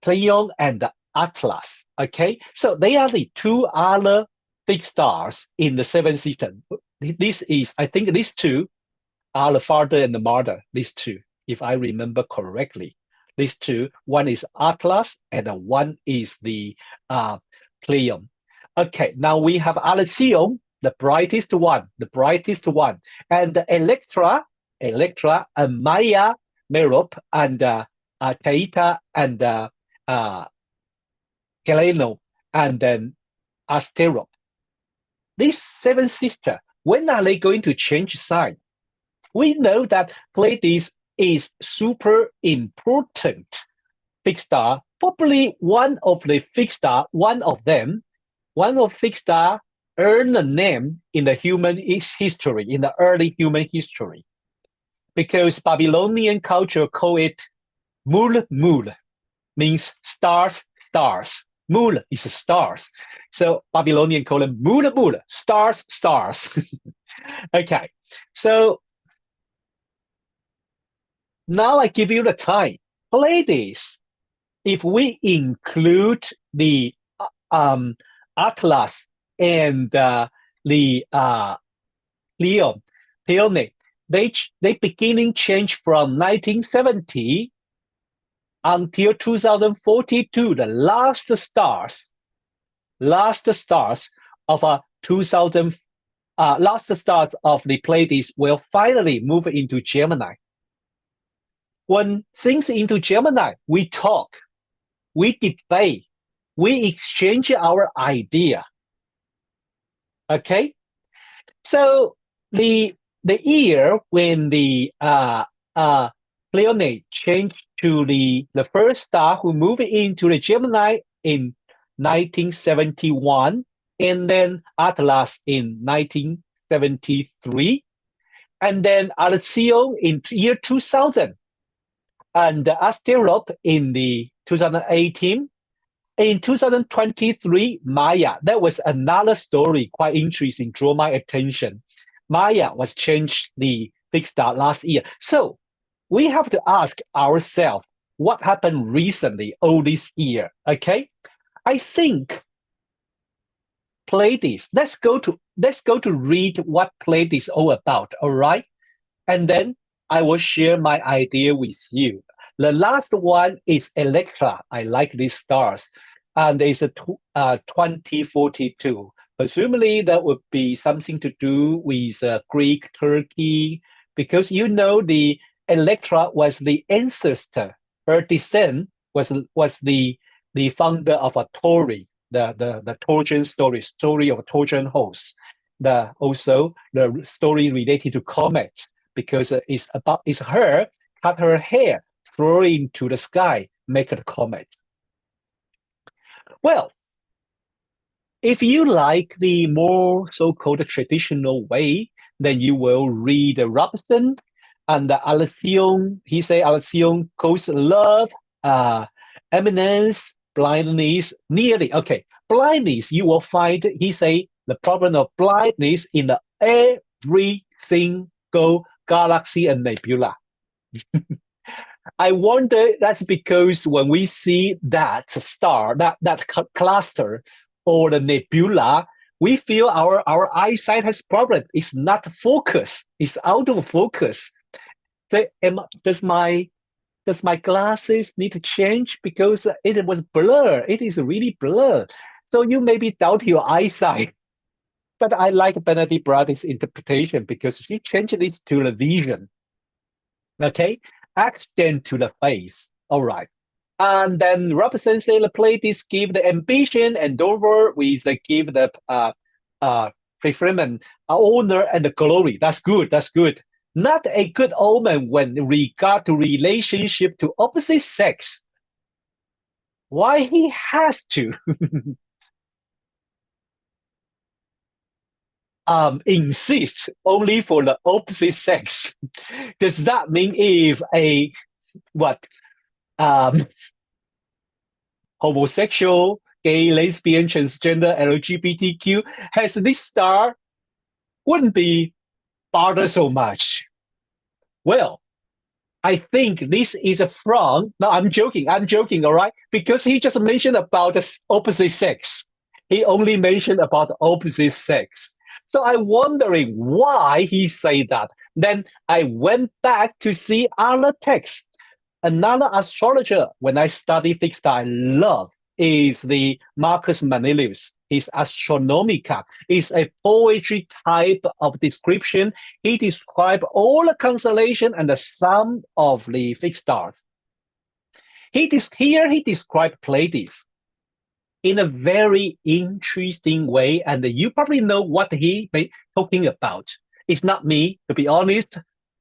Pleione and Atlas. Okay, so they are the two other fixed stars in the seven system. This is, I think, these two are the father and the mother. These two, if I remember correctly, these two. One is Atlas and one is the Pleione. Okay, now we have Alcyon, the brightest one, and Electra, and Maia, Merope, and Kaitos, and Heleno, and then Asterope. These seven sisters, when are they going to change sign? We know that Pleiades is super important fixed star. Probably one of the fixed star, one of fixed star earned a name in the human history, in the early human history, because Babylonian culture call it mul, means stars. Mul is stars. So Babylonian call them mul, stars. Okay, so now I give you the time. Pleiades, if we include the Atlas and the Pleione, they beginning change from 1970 until 2042. The last stars of last stars of the Pleiades will finally move into Gemini. When things into Gemini, we talk, we debate, we exchange our idea. Okay, so the year when the Pleione changed to the first star who moved into the Gemini in 1971, and then Atlas in 1973, and then Alcyon in year 2000, and Asterope in the 2018. In 2023, Maia, that was another story, quite interesting, drew my attention. Maia was changed the fixed star last year. So we have to ask ourselves, what happened recently, all this year, okay? I think Pleiades, let's go to read what Pleiades is all about, all right? And then I will share my idea with you. The last one is Electra. I like these stars. And it's a 2042. Presumably that would be something to do with Greek, Turkey, because you know the Electra was the ancestor. Her descent was the founder of a Tauri, the Trojan story of a Trojan horse. Also the story related to comet, because it's her cut her hair, throw it into the sky, make it a comet. Well, if you like the more so-called traditional way, then you will read Robson and Alcyon. He say Alcyon calls love, eminence, blindness, nearly. Okay, blindness, you will find, he say, the problem of blindness in every single galaxy and nebula. I wonder that's because when we see that star, that cluster or the nebula, we feel our eyesight has problem. It's not focused. It's out of focus. Does my Does my glasses need to change because it was blurred? It is really blurred. So you maybe doubt your eyesight. But I like Benedict Braddy's interpretation because she changed this to the vision. Okay, extend to the face. All right. And then Robertson said the Pleiades give the ambition, and Dover with the give the preferment, honor, and the glory. That's good. That's good. Not a good omen when regard to relationship to opposite sex. Why he has to insist only for the opposite sex? Does that mean if a homosexual, gay, lesbian, transgender, LGBTQ has this star, wouldn't be bothered so much? Well, I think this is a front. No, I'm joking, all right? Because he just mentioned about the opposite sex. He only mentioned about the opposite sex. So I'm wondering why he said that. Then I went back to see other texts. Another astrologer, when I study fixed star, I love is the Marcus Manilius. His Astronomy Talk is a poetry type of description. He describes all the constellation and the sum of the fixed stars. Here he describes Pleiades in a very interesting way, and you probably know what he talking about. It's not me, to be honest.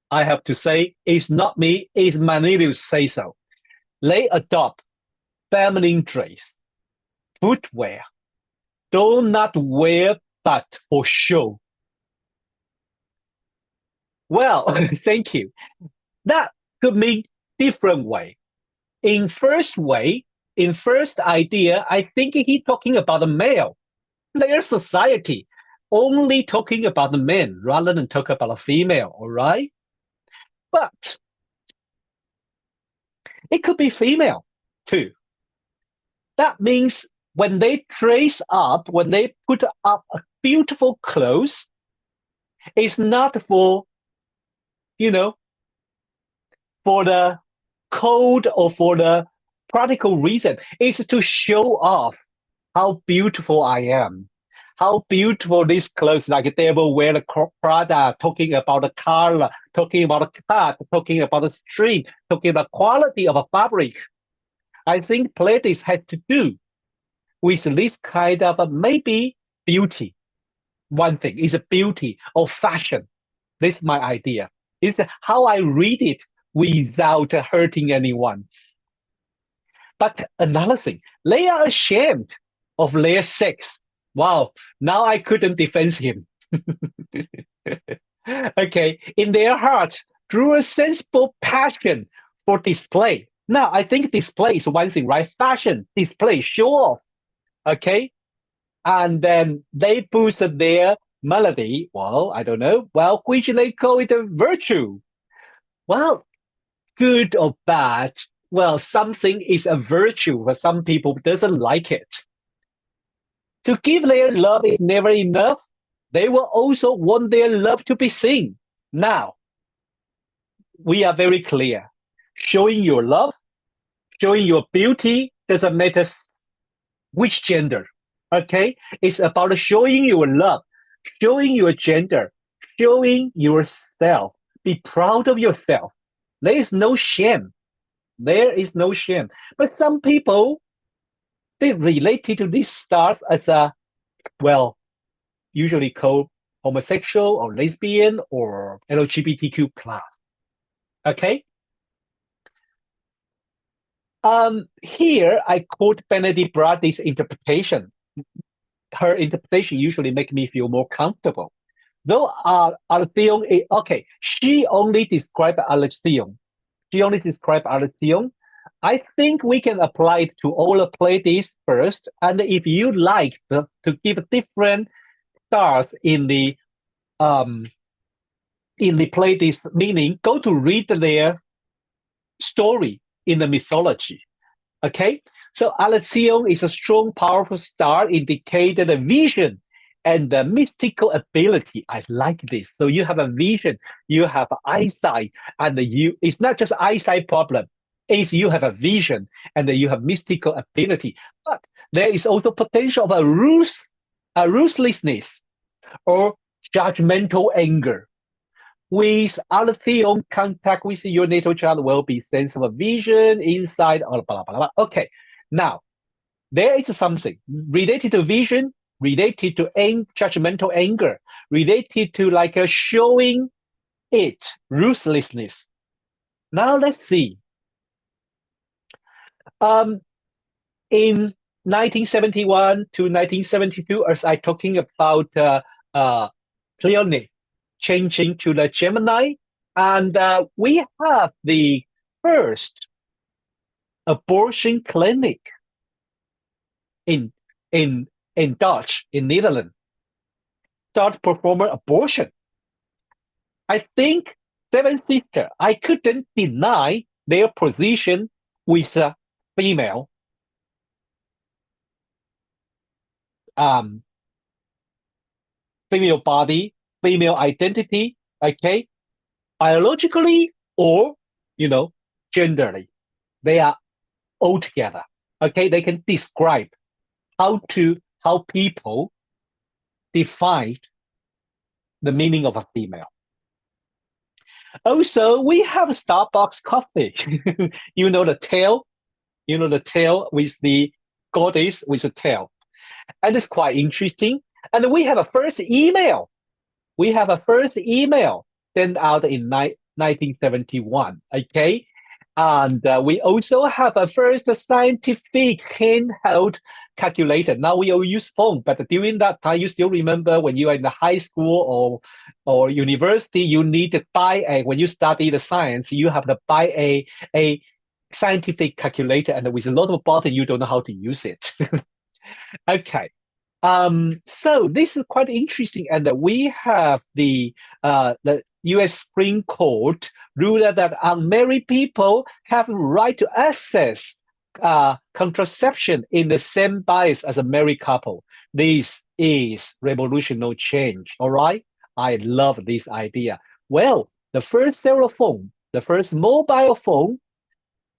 I have to say, it's not me, it's Manilius say so. They adopt feminine dress, footwear, do not wear but for show. Well, thank you. That could mean different way. In first idea, I think he talking about the male. Their society only talking about the men rather than talk about the female, all right? But it could be female too. That means when they dress up, when they put up beautiful clothes, it's not for, for the code or for the practical reason. It's to show off how beautiful I am. How beautiful these clothes, like they will wear the Prada, talking about the color, talking about the cut, talking about the string, talking about the quality of a fabric. I think Pleiades had to do with this kind of maybe beauty. One thing is a beauty or fashion. This is my idea. It's how I read it without hurting anyone. But another thing, they are ashamed of their sex. Wow, now I couldn't defend him. Okay, in their hearts, through a sensible passion for display. Now, I think display is one thing, right? Fashion, display, show off. Okay, and then they boost their melody. Well, I don't know. Well, which they call it a virtue. Well, good or bad. Well, something is a virtue, but some people doesn't like it. To give their love is never enough. They will also want their love to be seen. Now, we are very clear. Showing your love, showing your beauty doesn't matter which gender. Okay? It's about showing your love, showing your gender, showing yourself. Be proud of yourself. There is no shame. There is no shame. But some people, they related to these stars as usually called homosexual or lesbian or LGBTQ+. Okay? Here, I quote Benedict Braddy's interpretation. Her interpretation usually makes me feel more comfortable. Though Alcyon, she only described Alcyon. I think we can apply it to all the Pleiades first. And if you like to give different stars in the Pleiades meaning, go to read their story in the mythology. Okay, so Alcyon is a strong, powerful star, indicated a vision and the mystical ability. I like this. So you have a vision, you have eyesight, and it's not just eyesight problem. is you have a vision and you have mystical ability, but there is also potential of a ruthlessness or judgmental anger. With Alcyon contact with your natal chart will be sense of a vision, insight, blah, blah, blah, blah. Okay, now there is something related to vision, related to judgmental anger, related to like a showing it, ruthlessness. Now let's see. In 1971 to 1972, as I talking about Pleione changing to the Gemini, and we have the first abortion clinic in Dutch, in Netherlands. Start performing abortion. I think Seven Sisters, I couldn't deny their position with a female female body, female identity, okay, biologically or, genderly. They are all together, okay? They can describe how people define the meaning of a female. Also, we have Starbucks coffee. You know the tail with the goddess with the tail. And it's quite interesting. And we have a first email. Sent out in 1971, okay? And we also have a first scientific handheld calculator. Now we all use phone, but during that time, you still remember when you are in the high school or university, you need to buy when you study the science, you have to buy a scientific calculator, and with a lot of button, you don't know how to use it. Okay. So this is quite interesting, and we have the U.S. Supreme Court ruled that unmarried people have right to access contraception in the same bias as a married couple. This is revolutionary change. All right, I love this idea. Well, the first cell phone, the first mobile phone,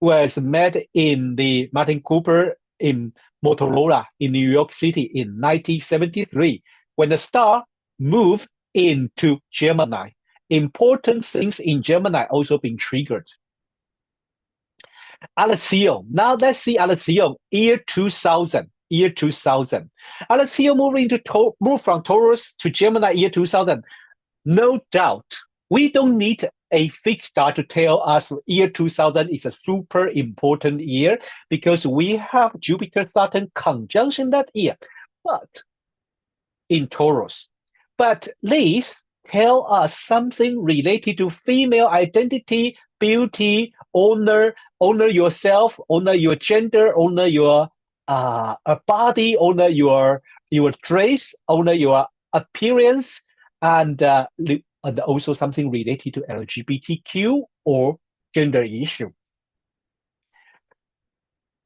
was made in the Martin Cooper in Motorola in New York City in 1973, when the star moved into Gemini. Important things in Gemini also been triggered. Alcyon. Now let's see Alcyon, year 2000. Alcyon moved from Taurus to Gemini year 2000. No doubt, we don't need a fixed star to tell us year 2000 is a super important year because we have Jupiter-Saturn conjunction that year, but in Taurus. But please tell us something related to female identity, beauty, honor yourself, honor your gender, honor your body, honor your dress, honor your appearance, and also something related to LGBTQ or gender issue.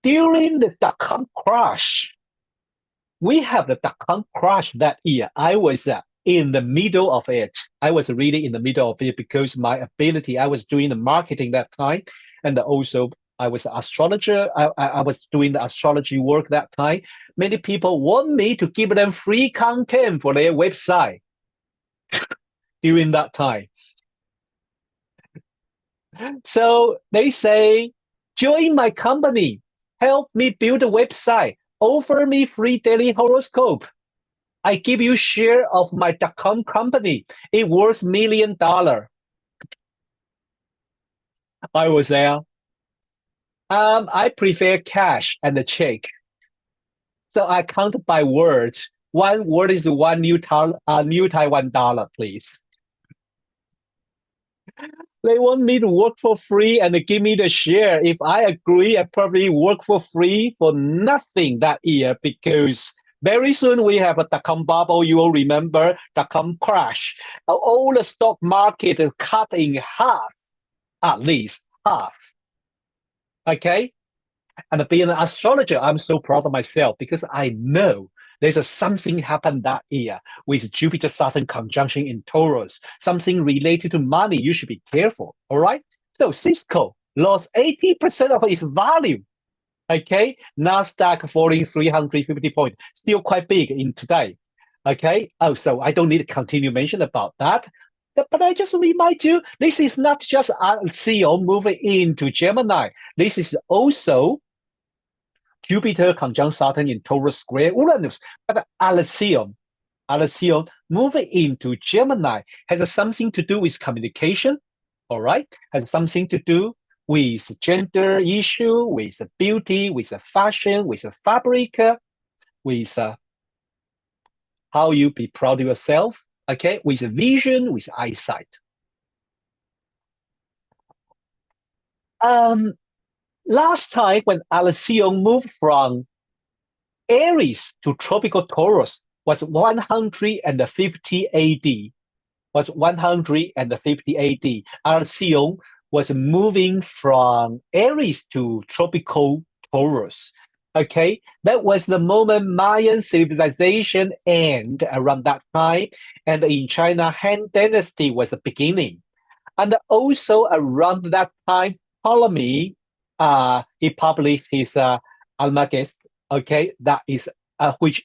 During the dot-com crash, we have the dot-com crash that year. I was in the middle of it. I was really in the middle of it because my ability, I was doing the marketing that time, and also I was an astrologer. I was doing the astrology work that time. Many people want me to give them free content for their website during that time. So they say, join my company, help me build a website, offer me free daily horoscope. I give you share of my .com company. It worth $1 million. I was there. I prefer cash and a check. So I count by words. One word is one new Taiwan dollar, please. They want me to work for free and give me the share. If I agree, I probably work for free for nothing that year because very soon we have a dot-com bubble. You will remember dot-com crash. All the stock market is cut in half, at least half. Okay? And being an astrologer, I'm so proud of myself because I know there's something happened that year with Jupiter-Saturn conjunction in Taurus, something related to money. You should be careful, all right? So Cisco, lost 80% of its value. Okay, Nasdaq falling 350 points, still quite big in today. Okay, oh, so I don't need to continue mention about that. But I just remind you, this is not just Alcyon moving into Gemini. This is also Jupiter conjunct Saturn in Taurus square Uranus. But Alcyon moving into Gemini has something to do with communication, all right? Has something to do with gender issue, with beauty, with fashion, with fabric, with how you be proud of yourself, okay? With vision, with eyesight. Last time when Alcyon moved from Aries to tropical Taurus was 150 AD. Was 150 AD. Alcyon was moving from Aries to tropical Taurus. Okay, that was the moment Mayan civilization ended around that time, and in China, Han Dynasty was beginning. And also around that time, Ptolemy, he published his Almagest, okay, that is which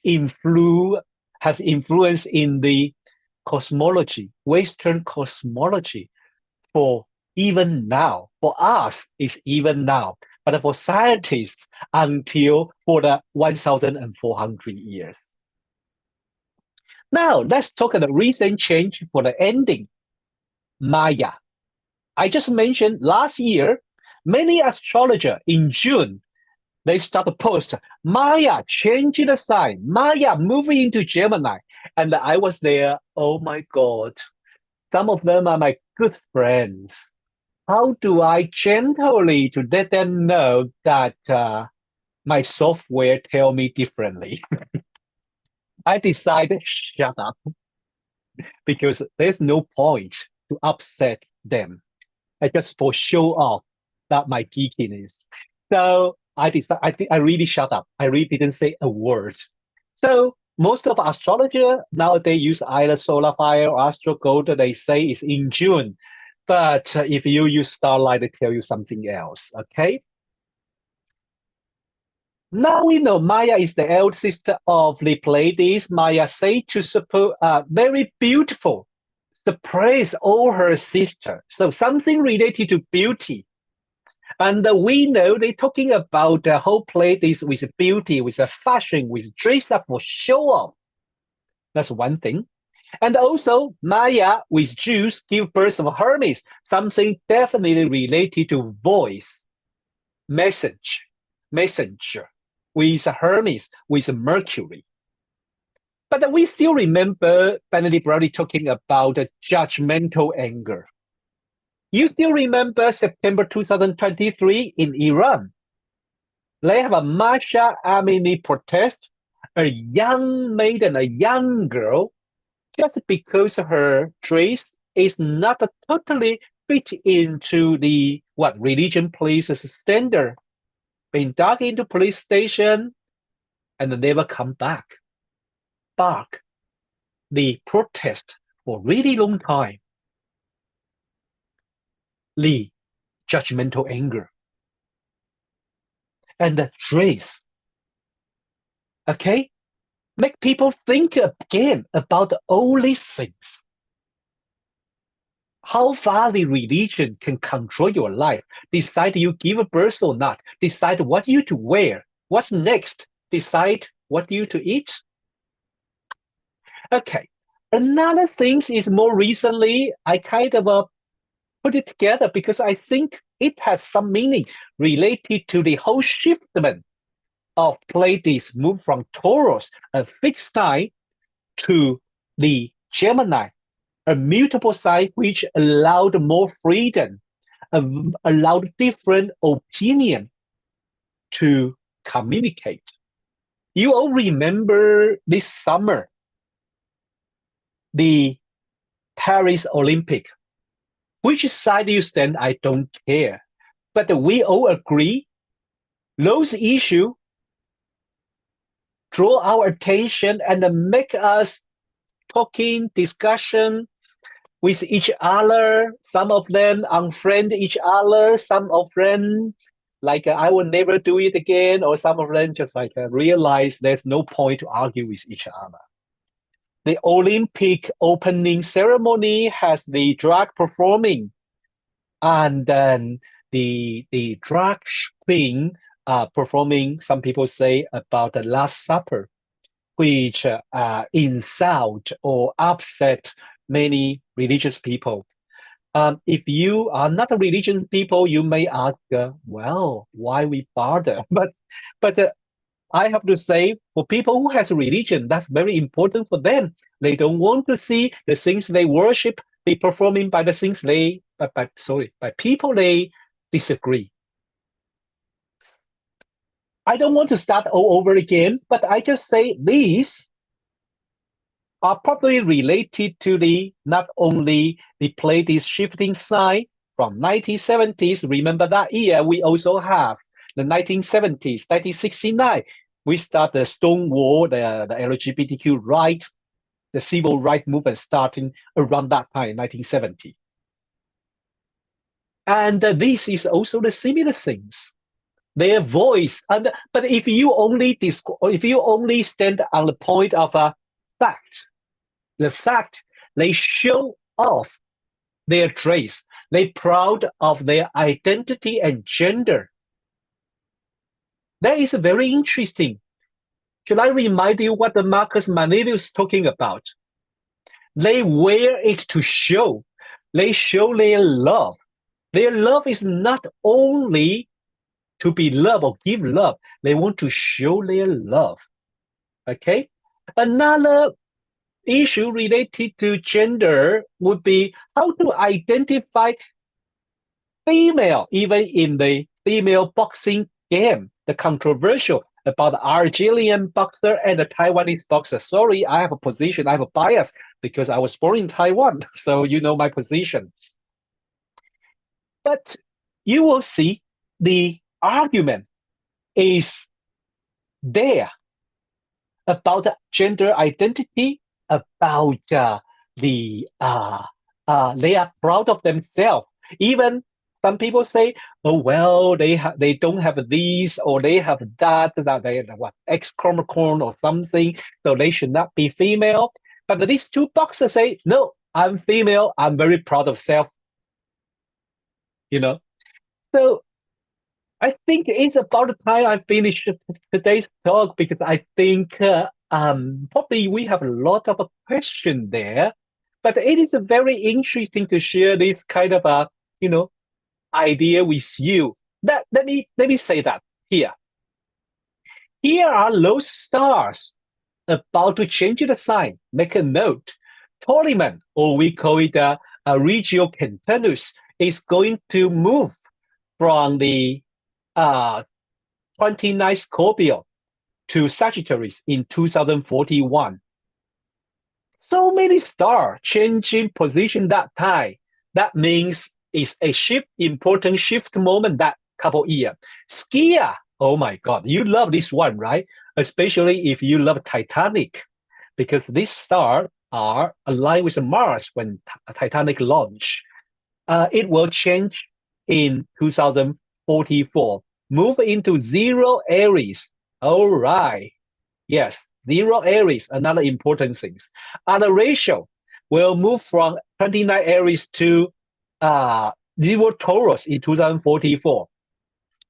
has influence in the cosmology, Western cosmology, for even now. For us, it's even now. But for scientists, until for the 1,400 years. Now, let's talk about the recent change for the ending. Maia. I just mentioned last year, many astrologers in June, they start to post, Maia changing the sign, Maia moving into Gemini. And I was there, oh my God. Some of them are my good friends. How do I gently to let them know that my software tell me differently? I decided shut up because there's no point to upset them. I just for show off that my geekiness. So I decided I really shut up. I really didn't say a word. So most of astrologers nowadays use either solar fire or astro gold. They say it's in June. But if you use starlight, they tell you something else, okay? Now we know Maia is the elder sister of the Pleiades. Maia said to support very beautiful, surprise all her sister. So something related to beauty. And we know they're talking about the whole Pleiades with beauty, with fashion, with dress up for show off. That's one thing. And also, Maia with Zeus give birth of Hermes, something definitely related to voice, messenger, with Hermes, with Mercury. But we still remember Benedict Brody talking about the judgmental anger. You still remember September 2023 in Iran? They have a Masha Amini protest, a young maiden, a young girl, just because her dress is not totally fit into the religion places standard, being dug into police station and never come back. Spark the protest for really long time. The judgmental anger and the dress. Okay? Make people think again about all these things. How far the religion can control your life, decide you give birth or not, decide what you to wear, what's next, decide what you to eat. Okay, another thing is more recently, I kind of put it together because I think it has some meaning related to the whole shiftment of Pleiades move from Taurus, a fixed sign, to the Gemini, a mutable sign which allowed more freedom, allowed different opinion to communicate. You all remember this summer, the Paris Olympic. Which side you stand, I don't care. But we all agree those issues draw our attention and make us talking, discussion, with each other. Some of them unfriend each other. Some of them like I will never do it again, or some of them just like realize there's no point to argue with each other. The Olympic opening ceremony has the drag performing, and then the drag queen performing. Some people say about the Last Supper, which insult or upset many religious people. If you are not a religious people, you may ask, well, why we bother? But I have to say, for people who has a religion, that's very important for them. They don't want to see the things they worship be performing by the things by people they disagree. I don't want to start all over again, but I just say these are probably related to the not only the Pleiades shifting sign from 1970s. Remember that year we also have the 1970s, 1969. We start the Stonewall, the LGBTQ right, the civil rights movement starting around that time, 1970. And this is also the similar things. Their voice, but if you only stand on the point of a fact, the fact they show off their traits, they're proud of their identity and gender. That is very interesting. Should I remind you what the Marcus Manilius is talking about? They wear it to show. They show their love. Their love is not only to be loved or give love. They want to show their love. Okay? Another issue related to gender would be how to identify female, even in the female boxing game, the controversial about the Algerian boxer and the Taiwanese boxer. Sorry, I have a position, I have a bias because I was born in Taiwan, so you know my position. But you will see the argument is there about gender identity, about they are proud of themselves. Even some people say, oh well, they don't have these or they have that they what X chromosome or something, so they should not be female. But these two boxers say, no, I'm female. I'm very proud of self. You know, so I think it's about the time I finish today's talk because I think probably we have a lot of questions there, but it is very interesting to share this kind of a idea with you. Let me say that here. Here are those stars about to change the sign. Make a note. Ptolemy, or we call it Regio Cantanus, is going to move from the 29 Scorpio to Sagittarius in 2041. So many stars changing position that time. That means it's a important shift moment that couple years. Skia, oh my God, you love this one, right? Especially if you love Titanic, because these stars are aligned with Mars when Titanic launched. It will change in 2044. Move into zero Aries. All right. Yes, zero Aries, another important thing. And the ratio will move from 29 Aries to zero Taurus in 2044.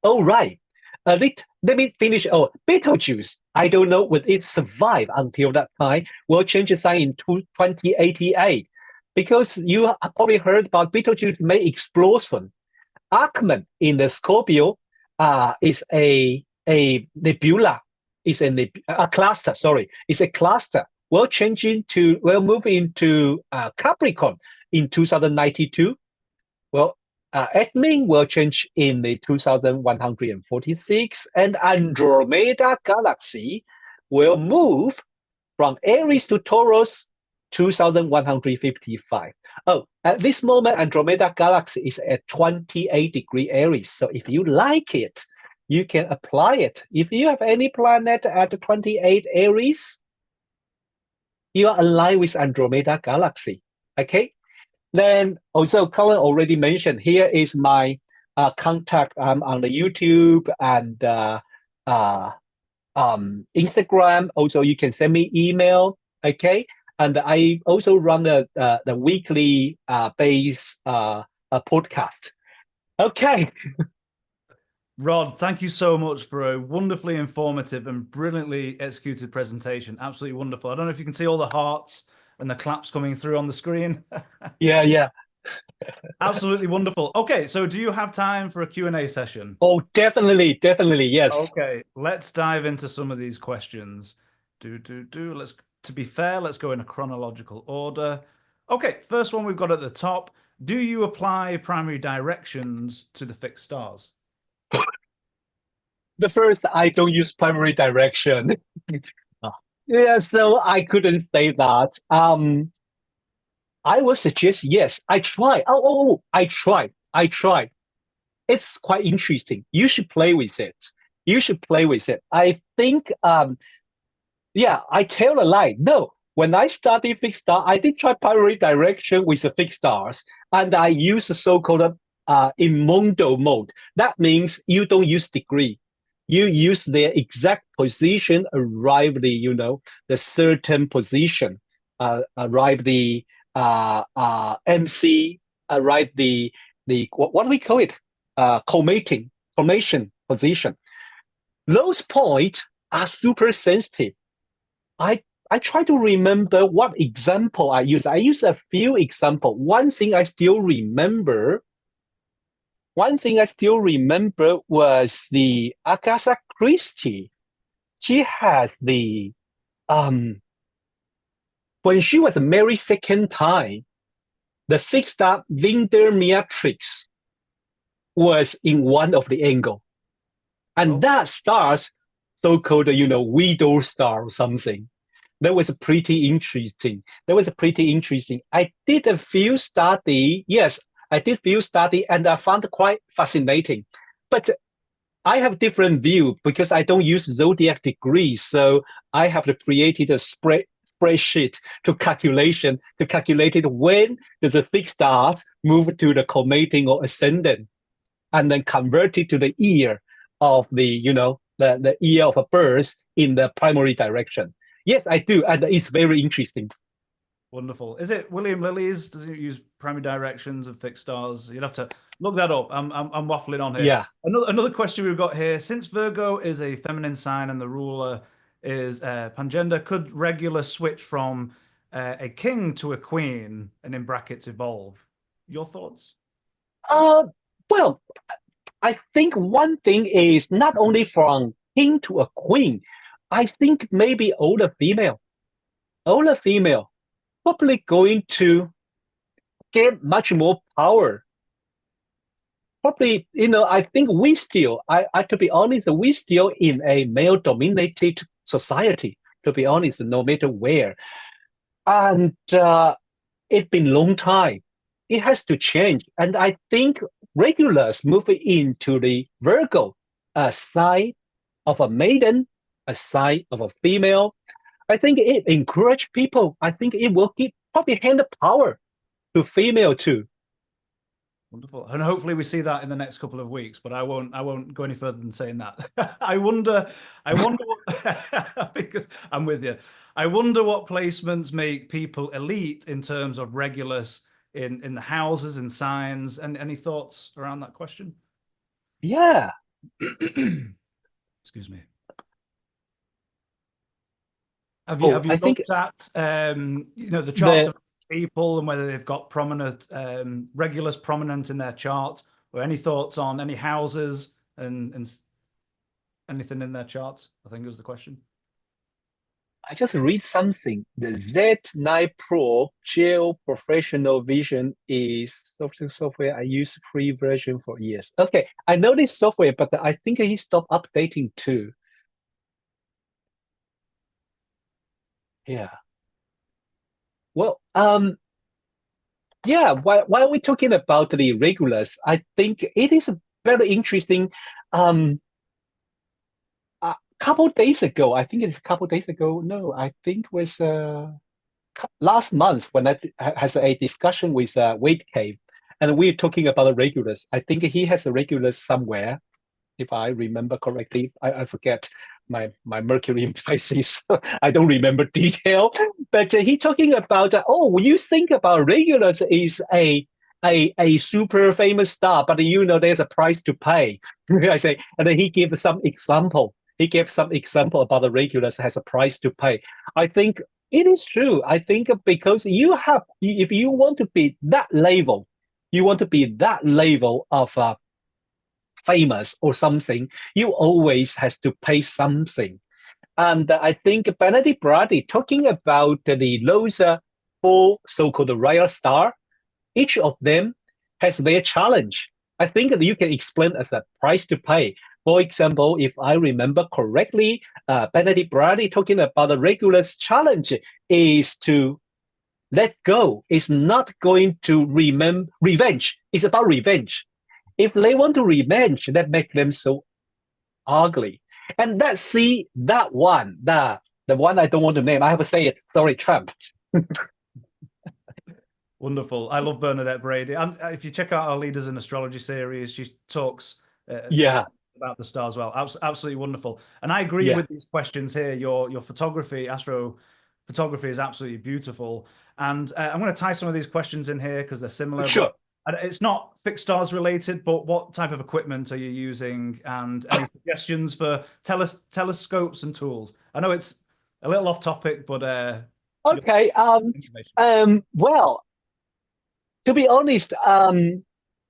All right. Let me finish. Oh, Betelgeuse. I don't know will it survive until that time. Will change the sign in 2088. Because you have probably heard about Betelgeuse may explosion. Ackerman in the Scorpio is a nebula, is a cluster. Sorry, it's a cluster. Will move into Capricorn in 2092. Well, Admin will change in the 2146, and Andromeda Galaxy will move from Aries to Taurus 2155. Oh, at this moment, Andromeda Galaxy is at 28-degree Aries. So if you like it, you can apply it. If you have any planet at 28 Aries, you are aligned with Andromeda Galaxy. Okay? Then also, Colin already mentioned here is my contact on the YouTube and uh, Instagram. Also, you can send me email. Okay, and I also run the weekly base podcast. Okay. Rod, thank you so much for a wonderfully informative and brilliantly executed presentation. Absolutely wonderful. I don't know if you can see all the hearts and the claps coming through on the screen. Yeah. Absolutely wonderful. Okay, so do you have time for a Q&A session? Oh, definitely, yes. Okay, let's dive into some of these questions. Let's, to be fair, let's go in a chronological order. Okay, first one we've got at the top. Do you apply primary directions to the fixed stars? The first, I don't use primary direction. Yeah, so I couldn't say that. I would suggest yes. I try. I tried. It's quite interesting. You should play with it. I think yeah, I tell a lie. No, when I study fixed star, I did try primary direction with the fixed stars, and I use the so-called immundo mode. That means you don't use degree. You use their exact position, arrive the certain position, arrive the MC, arrive the what do we call it? Formation position. Those points are super sensitive. I try to remember what example I use. I use a few example. One thing I still remember was the Agatha Christie. She has the when she was married second time, the fixed star Winder matrix was in one of the angle. And that star's so-called, widow star or something. That was pretty interesting. I did a few study. Yes, I did few study and I found it quite fascinating. But I have different view because I don't use zodiac degrees. So I have created a spreadsheet to calculate it when does the fixed stars move to the comating or ascendant, and then convert it to the year of the year of a birth in the primary direction. Yes, I do, and it's very interesting. Wonderful. Is it William Lilly's? Does it use primary directions of fixed stars? You'd have to look that up. I'm waffling on here. Yeah. Another question we've got here. Since Virgo is a feminine sign and the ruler is pangender, could Regulus switch from a king to a queen and in brackets evolve? Your thoughts? Well, I think one thing is not only from king to a queen. I think maybe older female probably going to get much more power. Probably, I think we still, I to be honest, we still in a male-dominated society, to be honest, no matter where. And it's been a long time. It has to change. And I think Regulus moving into the Virgo, a sign of a maiden, a sign of a female. I think it encourage people. I think it will probably hand the power to female too. Wonderful, and hopefully we see that in the next couple of weeks. But I won't go any further than saying that. I wonder what, because I'm with you. I wonder what placements make people elite in terms of Regulus in the houses and signs. And any thoughts around that question? Yeah. Excuse me. Have you looked at the charts of people and whether they've got prominent Regulus prominent in their chart, or any thoughts on any houses and anything in their charts? I think it was the question. I just read something. The Z9 Pro Gel Professional Vision is software I use free version for years. Okay, I know this software, but I think he stopped updating too. Yeah. Well, yeah, while we're talking about the Regulus, I think it is very interesting. A couple days ago, I think it's a couple days ago. No, I think it was a last month when I has a discussion with Wade Cave, and we're talking about the Regulus. I think he has a Regulus somewhere, if I remember correctly. I forget my Mercury in Pisces. I don't remember detail. But he talking about when you think about Regulus is a super famous star, but there's a price to pay. I say, and then he gave some example. He gave some example about the Regulus has a price to pay. I think it is true. I think because if you want to be that level, of famous or something, you always has to pay something. And I think Benedict Brady talking about those four so-called royal star, each of them has their challenge. I think that you can explain as a price to pay. For example, if I remember correctly, Benedict Brady talking about the Regulus challenge is to let go. It's not going to revenge. It's about revenge. If they want to revenge, that make them so ugly. And that one, the one I don't want to name. I have to say it. Sorry, Trump. Wonderful. I love Bernadette Brady. And if you check out our Leaders in Astrology series, she talks about the stars well. Absolutely wonderful. And I agree with these questions here. Your photography, astro photography is absolutely beautiful. And I'm going to tie some of these questions in here because they're similar. Sure. It's not fixed stars related, but what type of equipment are you using, and any suggestions for telescopes and tools? I know it's a little off topic, but okay. Well, to be honest,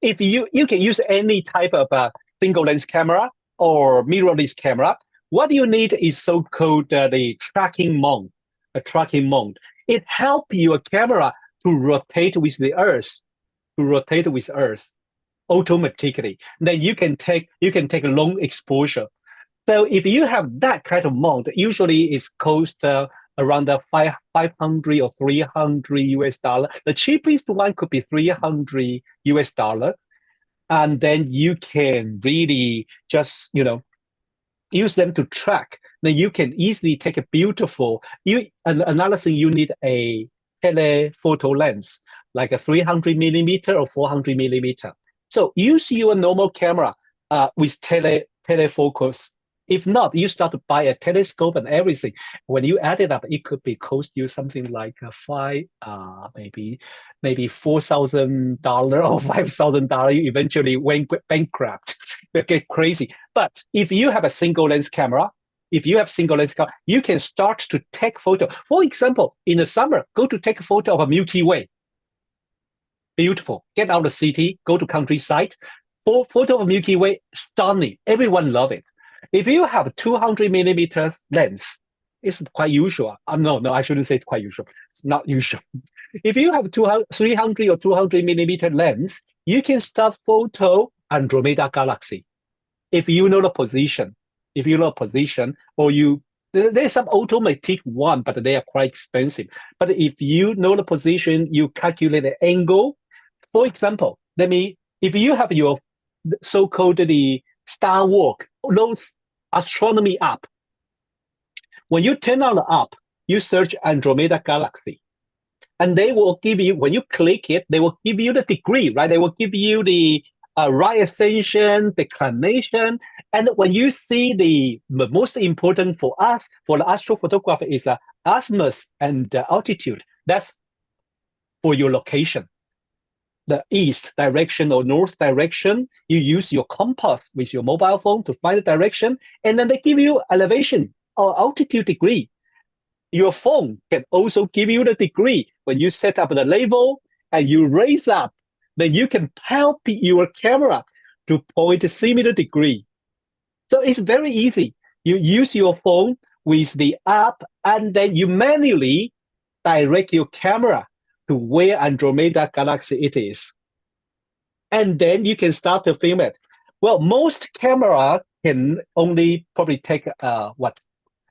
if you can use any type of single lens camera or mirrorless camera, what you need is so-called the tracking mount. A tracking mount. It helps your camera to rotate with the Earth. Automatically. Then you can take a long exposure. So if you have that kind of mount, usually it's cost around 500 or 300 US dollar. The cheapest one could be 300 US dollar, and then you can really just use them to track. Then you can easily take a beautiful. Another thing, you need a telephoto lens, like a 300 millimeter or 400 millimeter. So use your normal camera with telefocus. If not, you start to buy a telescope and everything. When you add it up, it could be cost you something like maybe $4,000 or $5,000. You eventually went bankrupt. You get crazy. But if you have a single lens camera, you can start to take photo. For example, in the summer, go to take a photo of a Milky Way. Beautiful. Get out of the city, go to countryside. Photo of Milky Way, stunning. Everyone love it. If you have 200 millimeters lens, it's quite usual. No, I shouldn't say it's quite usual. It's not usual. If you have 300 or 200 millimeter lens, you can start photo Andromeda galaxy. If you know the position, or there's some automatic one, but they are quite expensive. But if you know the position, you calculate the angle. For example, if you have your so-called the Star Walk, those astronomy app, when you turn on the app, you search Andromeda galaxy, and they will give you, when you click it, they will give you the degree, right? They will give you the right ascension, declination, and when you see the most important for us, for the astrophotographer, is azimuth and altitude. That's for your location. The east direction or north direction, you use your compass with your mobile phone to find the direction, and then they give you elevation or altitude degree. Your phone can also give you the degree. When you set up the level and you raise up, then you can help your camera to point a similar degree. So it's very easy. You use your phone with the app, and then you manually direct your camera to where Andromeda galaxy it is. And then you can start to film it. Well, most camera can only probably take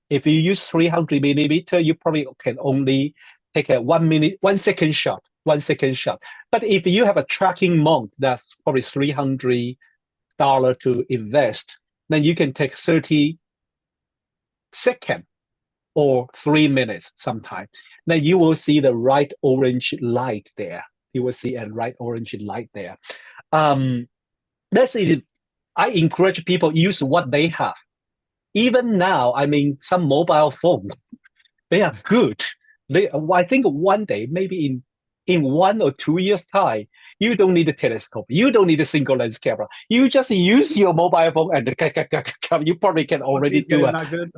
if you use 300 millimeter, you probably can only take a 1 second shot. But if you have a tracking mount, that's probably $300 to invest, then you can take 30 seconds or 3 minutes sometime. then you will see the right orange light there. You will see a right orange light there. That's it. I encourage people use what they have. Even now, I mean, some mobile phone, they are good. I think one day, maybe in 1 or 2 years' time, you don't need a telescope. You don't need a single lens camera. You just use your mobile phone and you probably can already do it. That good?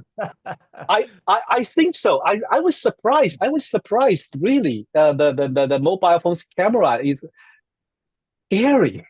I think so. I was surprised. I was surprised, really. The mobile phone's camera is scary.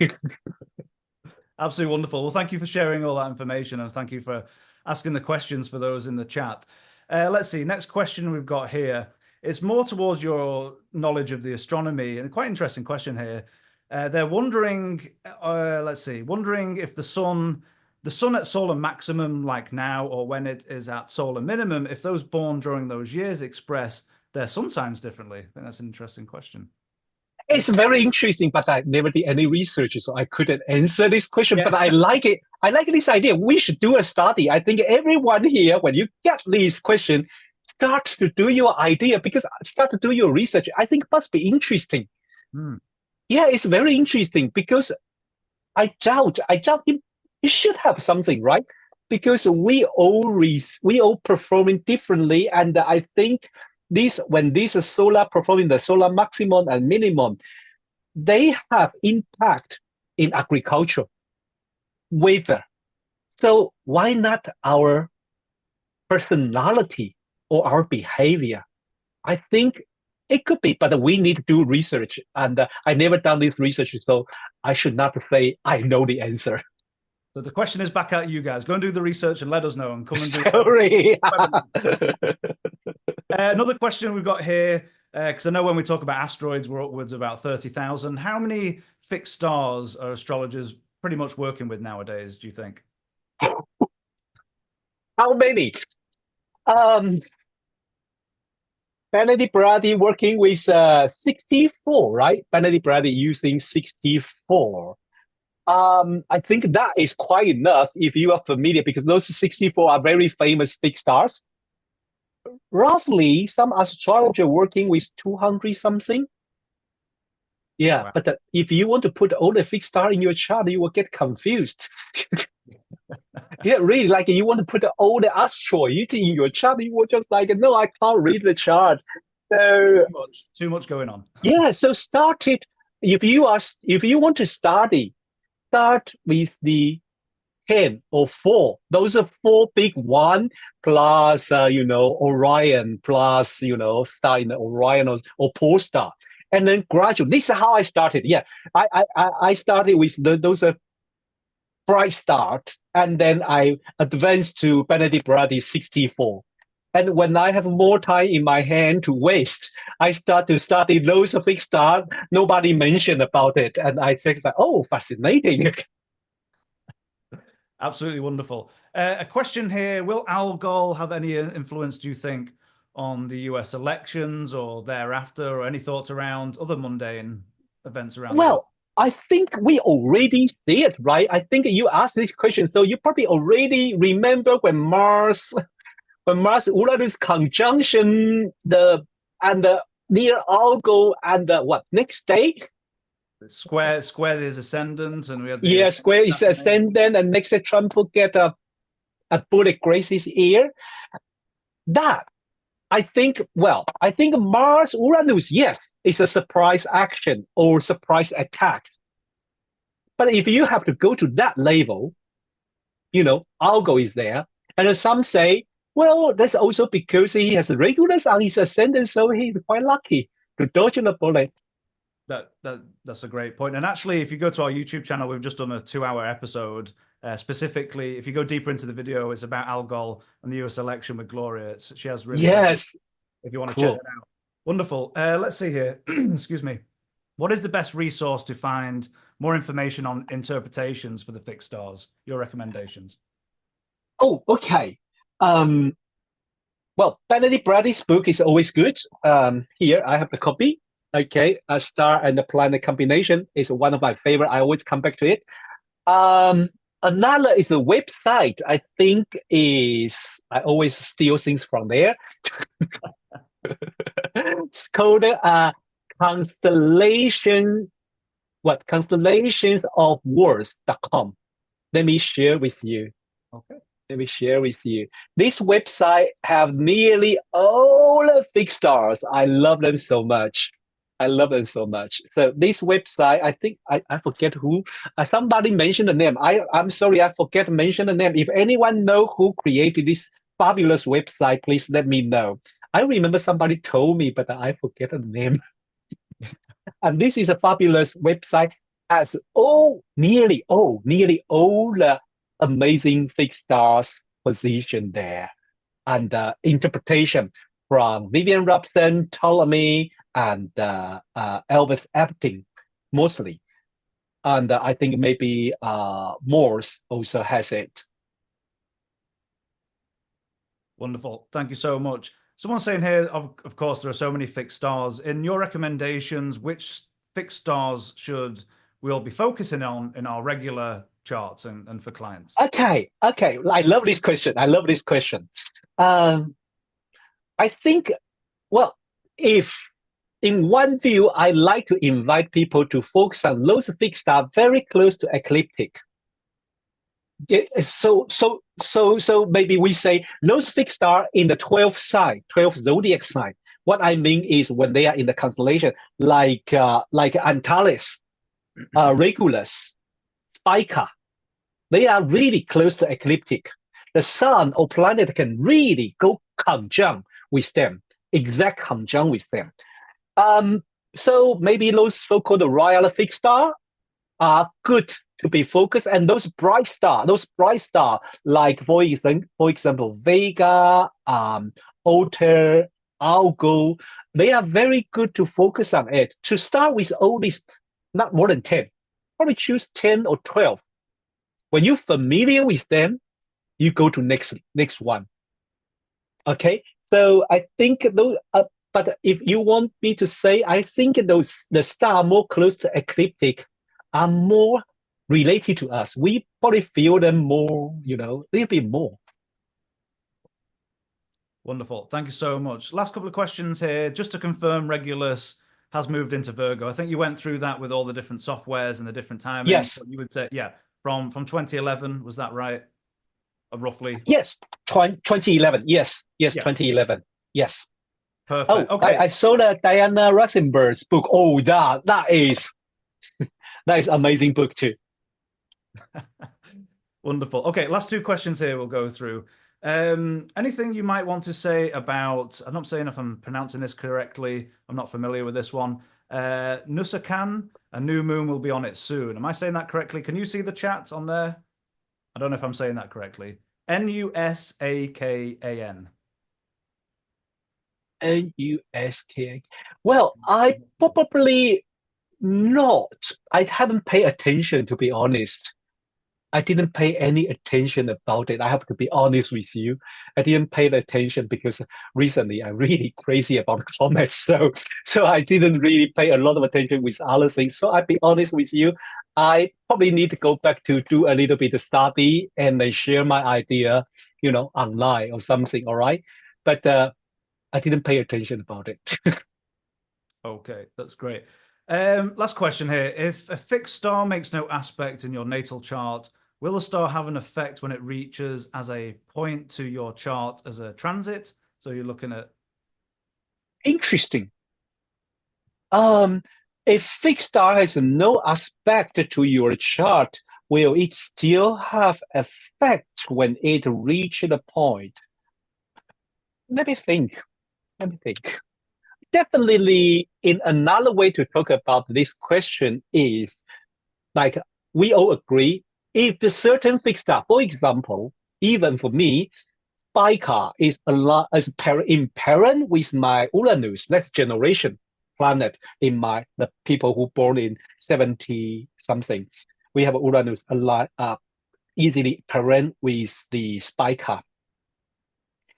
Absolutely wonderful. Well, thank you for sharing all that information, and thank you for asking the questions for those in the chat. Let's see. Next question we've got here. It's more towards your knowledge of the astronomy, and a quite interesting question here. They're wondering, wondering if the sun at solar maximum, like now, or when it is at solar minimum, if those born during those years express their sun signs differently. I think that's an interesting question. It's very interesting, but I never did any research, so I couldn't answer this question. Yeah. But I like it. I like this idea. We should do a study. I think everyone here, when you get this question, start to do your idea, because start to do your research. I think it must be interesting. Yeah, it's very interesting, because I doubt it should have something, right? Because we all performing differently, and I think when this is solar performing the solar maximum and minimum, they have impact in agriculture, weather. So why not our personality or our behavior? I think it could be, but we need to do research, and I never done this research, so I should not say I know the answer. So the question is back at you guys. Go and do the research and let us know. And come and do Sorry. Another question we've got here, because I know when we talk about asteroids, we're upwards of about 30,000. How many fixed stars are astrologers pretty much working with nowadays, do you think? How many? Benedict Brady working with 64, right? Benedict Brady using 64. I think that is quite enough if you are familiar, because those 64 are very famous fixed stars. Roughly, some astrologer working with 200 something. Yeah, wow. But if you want to put all the fixed star in your chart, you will get confused. Yeah, really, like you want to put all the asteroids in your chart, you will just like, no, I can't read the chart. So too much going on. Yeah, so start it. If you want to study, start with the 10 or 4. Those are 4 big one, plus Orion, plus star in the Orion or pole star, and then gradually. This is how I started. Yeah, I started with those bright start, and then I advanced to Benedict Brady 64. And when I have more time in my hand to waste, I start to study those fixed stars. Nobody mentioned about it, and I think like, oh, fascinating. Absolutely wonderful. A question here: will Algol have any influence, do you think, on the US elections or thereafter, or any thoughts around other mundane events around? Well, I think we already see it, right? I think you asked this question, so you probably already remember when Mars Uranus conjunction near Algol, and what next day? Square is ascendant, and we had square is ascendant, and next day Trump will get a bullet graze his ear. That I think Mars Uranus, yes, is a surprise action or surprise attack. But if you have to go to that level, Algol is there, and some say, well, that's also because he has Regulus on his ascendant, so he's quite lucky to dodge the bullet. That's a great point. And actually, if you go to our YouTube channel, we've just done a 2-hour episode. Specifically, if you go deeper into the video, it's about Algol and the US election with Gloria. She has really if you want to check it out. Wonderful. Let's see here. Excuse me. What is the best resource to find more information on interpretations for the fixed stars? Your recommendations. Oh, okay. Well, Benedict Brady's book is always good. Here I have the copy. Okay, a star and a planet combination is one of my favorite. I always come back to it. Another is the website. I think I always steal things from there. It's called constellation. What constellationsofwords.com. Let me share with you. Okay. Let me share with you. This website have nearly all the fixed stars. I love them so much. I love them so much. So this website, I think I forget who. Somebody mentioned the name. I'm sorry, I forget to mention the name. If anyone know who created this fabulous website, please let me know. I remember somebody told me, but I forget the name. And this is a fabulous website. Has nearly all the amazing fixed stars position there, and interpretation from Vivian Robson, Ptolemy, and Elvis Epting, mostly. And I think maybe Morse also has it. Wonderful. Thank you so much. Someone's saying here, of course, there are so many fixed stars. In your recommendations, which fixed stars should we all be focusing on in our regular charts and for clients? Okay. I love this question. I think, well, if in one view, I like to invite people to focus on those fixed stars very close to ecliptic. So maybe we say those fixed stars in the 12th zodiac sign. What I mean is when they are in the constellation, like Antares, Regulus, Spica, they are really close to ecliptic. The sun or planet can really go conjunct with them, exact conjunct with them. So maybe those so-called royal fixed stars are good to be focused, and those bright star, like for example, Vega, Altair, Algo, they are very good to focus on it. To start with all these, not more than 10, probably choose 10 or 12. When you're familiar with them, you go to next one. Okay, so I think those. But if you want me to say, I think the star more close to ecliptic are more related to us. We probably feel them more, a little bit more. Wonderful. Thank you so much. Last couple of questions here. Just to confirm, Regulus has moved into Virgo. I think you went through that with all the different softwares and the different timings. Yes. You would say, yeah, from 2011, was that right? Roughly? Yes, 2011. Yes, yeah. 2011. Yes. Perfect. Okay. I saw the Diana Rosenberg's book. Oh, that is amazing book too. Wonderful. Okay, last two questions here we'll go through. Anything you might want to say about, I'm not saying if I'm pronouncing this correctly, I'm not familiar with this one. Nusakan, a new moon will be on it soon. Am I saying that correctly? Can you see the chat on there? I don't know if I'm saying that correctly. Nusakan. Nuska. Well, I probably not. I haven't paid attention, to be honest. I didn't pay any attention about it. I have to be honest with you. I didn't pay attention because recently I'm really crazy about comets. So I didn't really pay a lot of attention with other things. So I'll be honest with you. I probably need to go back to do a little bit of study and then share my idea, online or something. All right. But I didn't pay attention about it. Okay, that's great. Last question here. If a fixed star makes no aspect in your natal chart, will the star have an effect when it reaches as a point to your chart as a transit? So you're looking at... Interesting. A fixed star has no aspect to your chart. Will it still have effect when it reaches the point? Let me think. Definitely, in another way to talk about this question is, like, we all agree, if a certain fixed star, for example, even for me, Spica is in parent with my Uranus, next generation planet in the people who born in 70 something. We have Uranus easily parent with the Spica.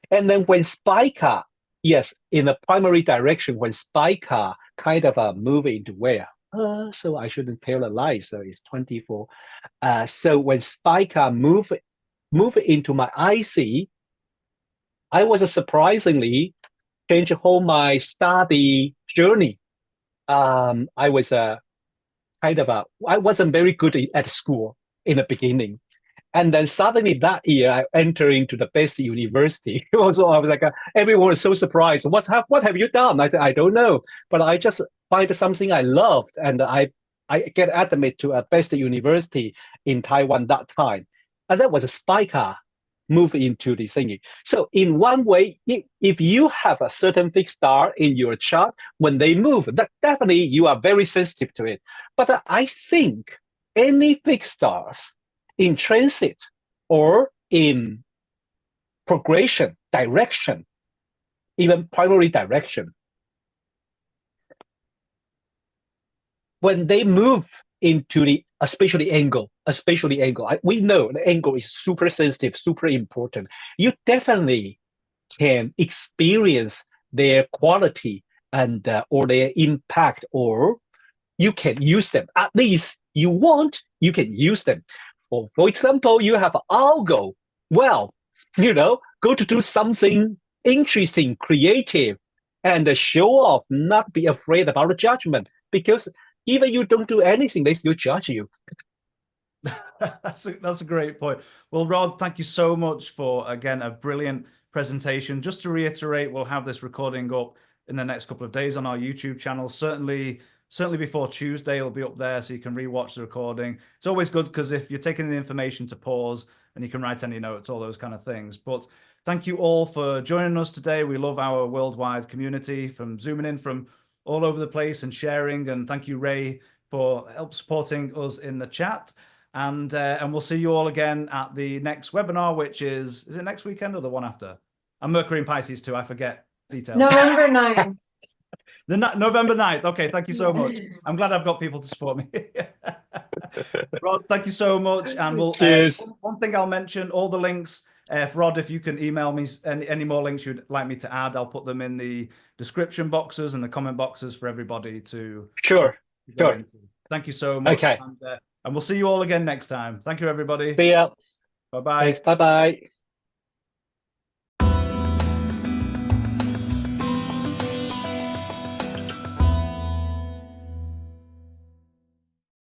And then when Spica, yes, in the primary direction, when Spica kind of move into where? So I shouldn't tell a lie. So it's 24. So when Spica move into my IC, I was surprisingly changed whole my study journey. I was I wasn't very good at school in the beginning. And then suddenly that year, I entered into the best university. Also, I was like, everyone was so surprised. What have you done? I said, I don't know, but I just find something I loved, and I get admitted to a best university in Taiwan that time, and that was a spiker move into the singing. So in one way, if you have a certain fixed star in your chart, when they move, that definitely you are very sensitive to it. But I think any fixed stars in transit or in progression, direction, even primary direction, when they move into the especially angle, we know the angle is super sensitive, super important. You definitely can experience their quality and or their impact, or you can use them. At least you can use them. For example, you have algo. Well, go to do something interesting, creative, and show off, not be afraid about the judgment, because even you don't do anything, they still judge you. That's a great point. Well, Rod, thank you so much for, again, a brilliant presentation. Just to reiterate, we'll have this recording up in the next couple of days on our YouTube channel. Certainly before Tuesday, it'll be up there so you can rewatch the recording. It's always good because if you're taking the information to pause and you can write any notes, all those kind of things. But thank you all for joining us today. We love our worldwide community from zooming in from all over the place and sharing. And thank you, Ray, for help supporting us in the chat. And we'll see you all again at the next webinar, which is it next weekend or the one after? I'm Mercury in Pisces too. I forget details. November 9th. November 9th. Okay, thank you so much. I'm glad I've got people to support me. Rod, thank you so much. And we'll one thing I'll mention, all the links. Rod, if you can email me any more links you'd like me to add, I'll put them in the description boxes and the comment boxes for everybody to. Sure. Thank you so much. Okay. And we'll see you all again next time. Thank you, everybody. See ya. Bye-bye. Thanks. Bye-bye.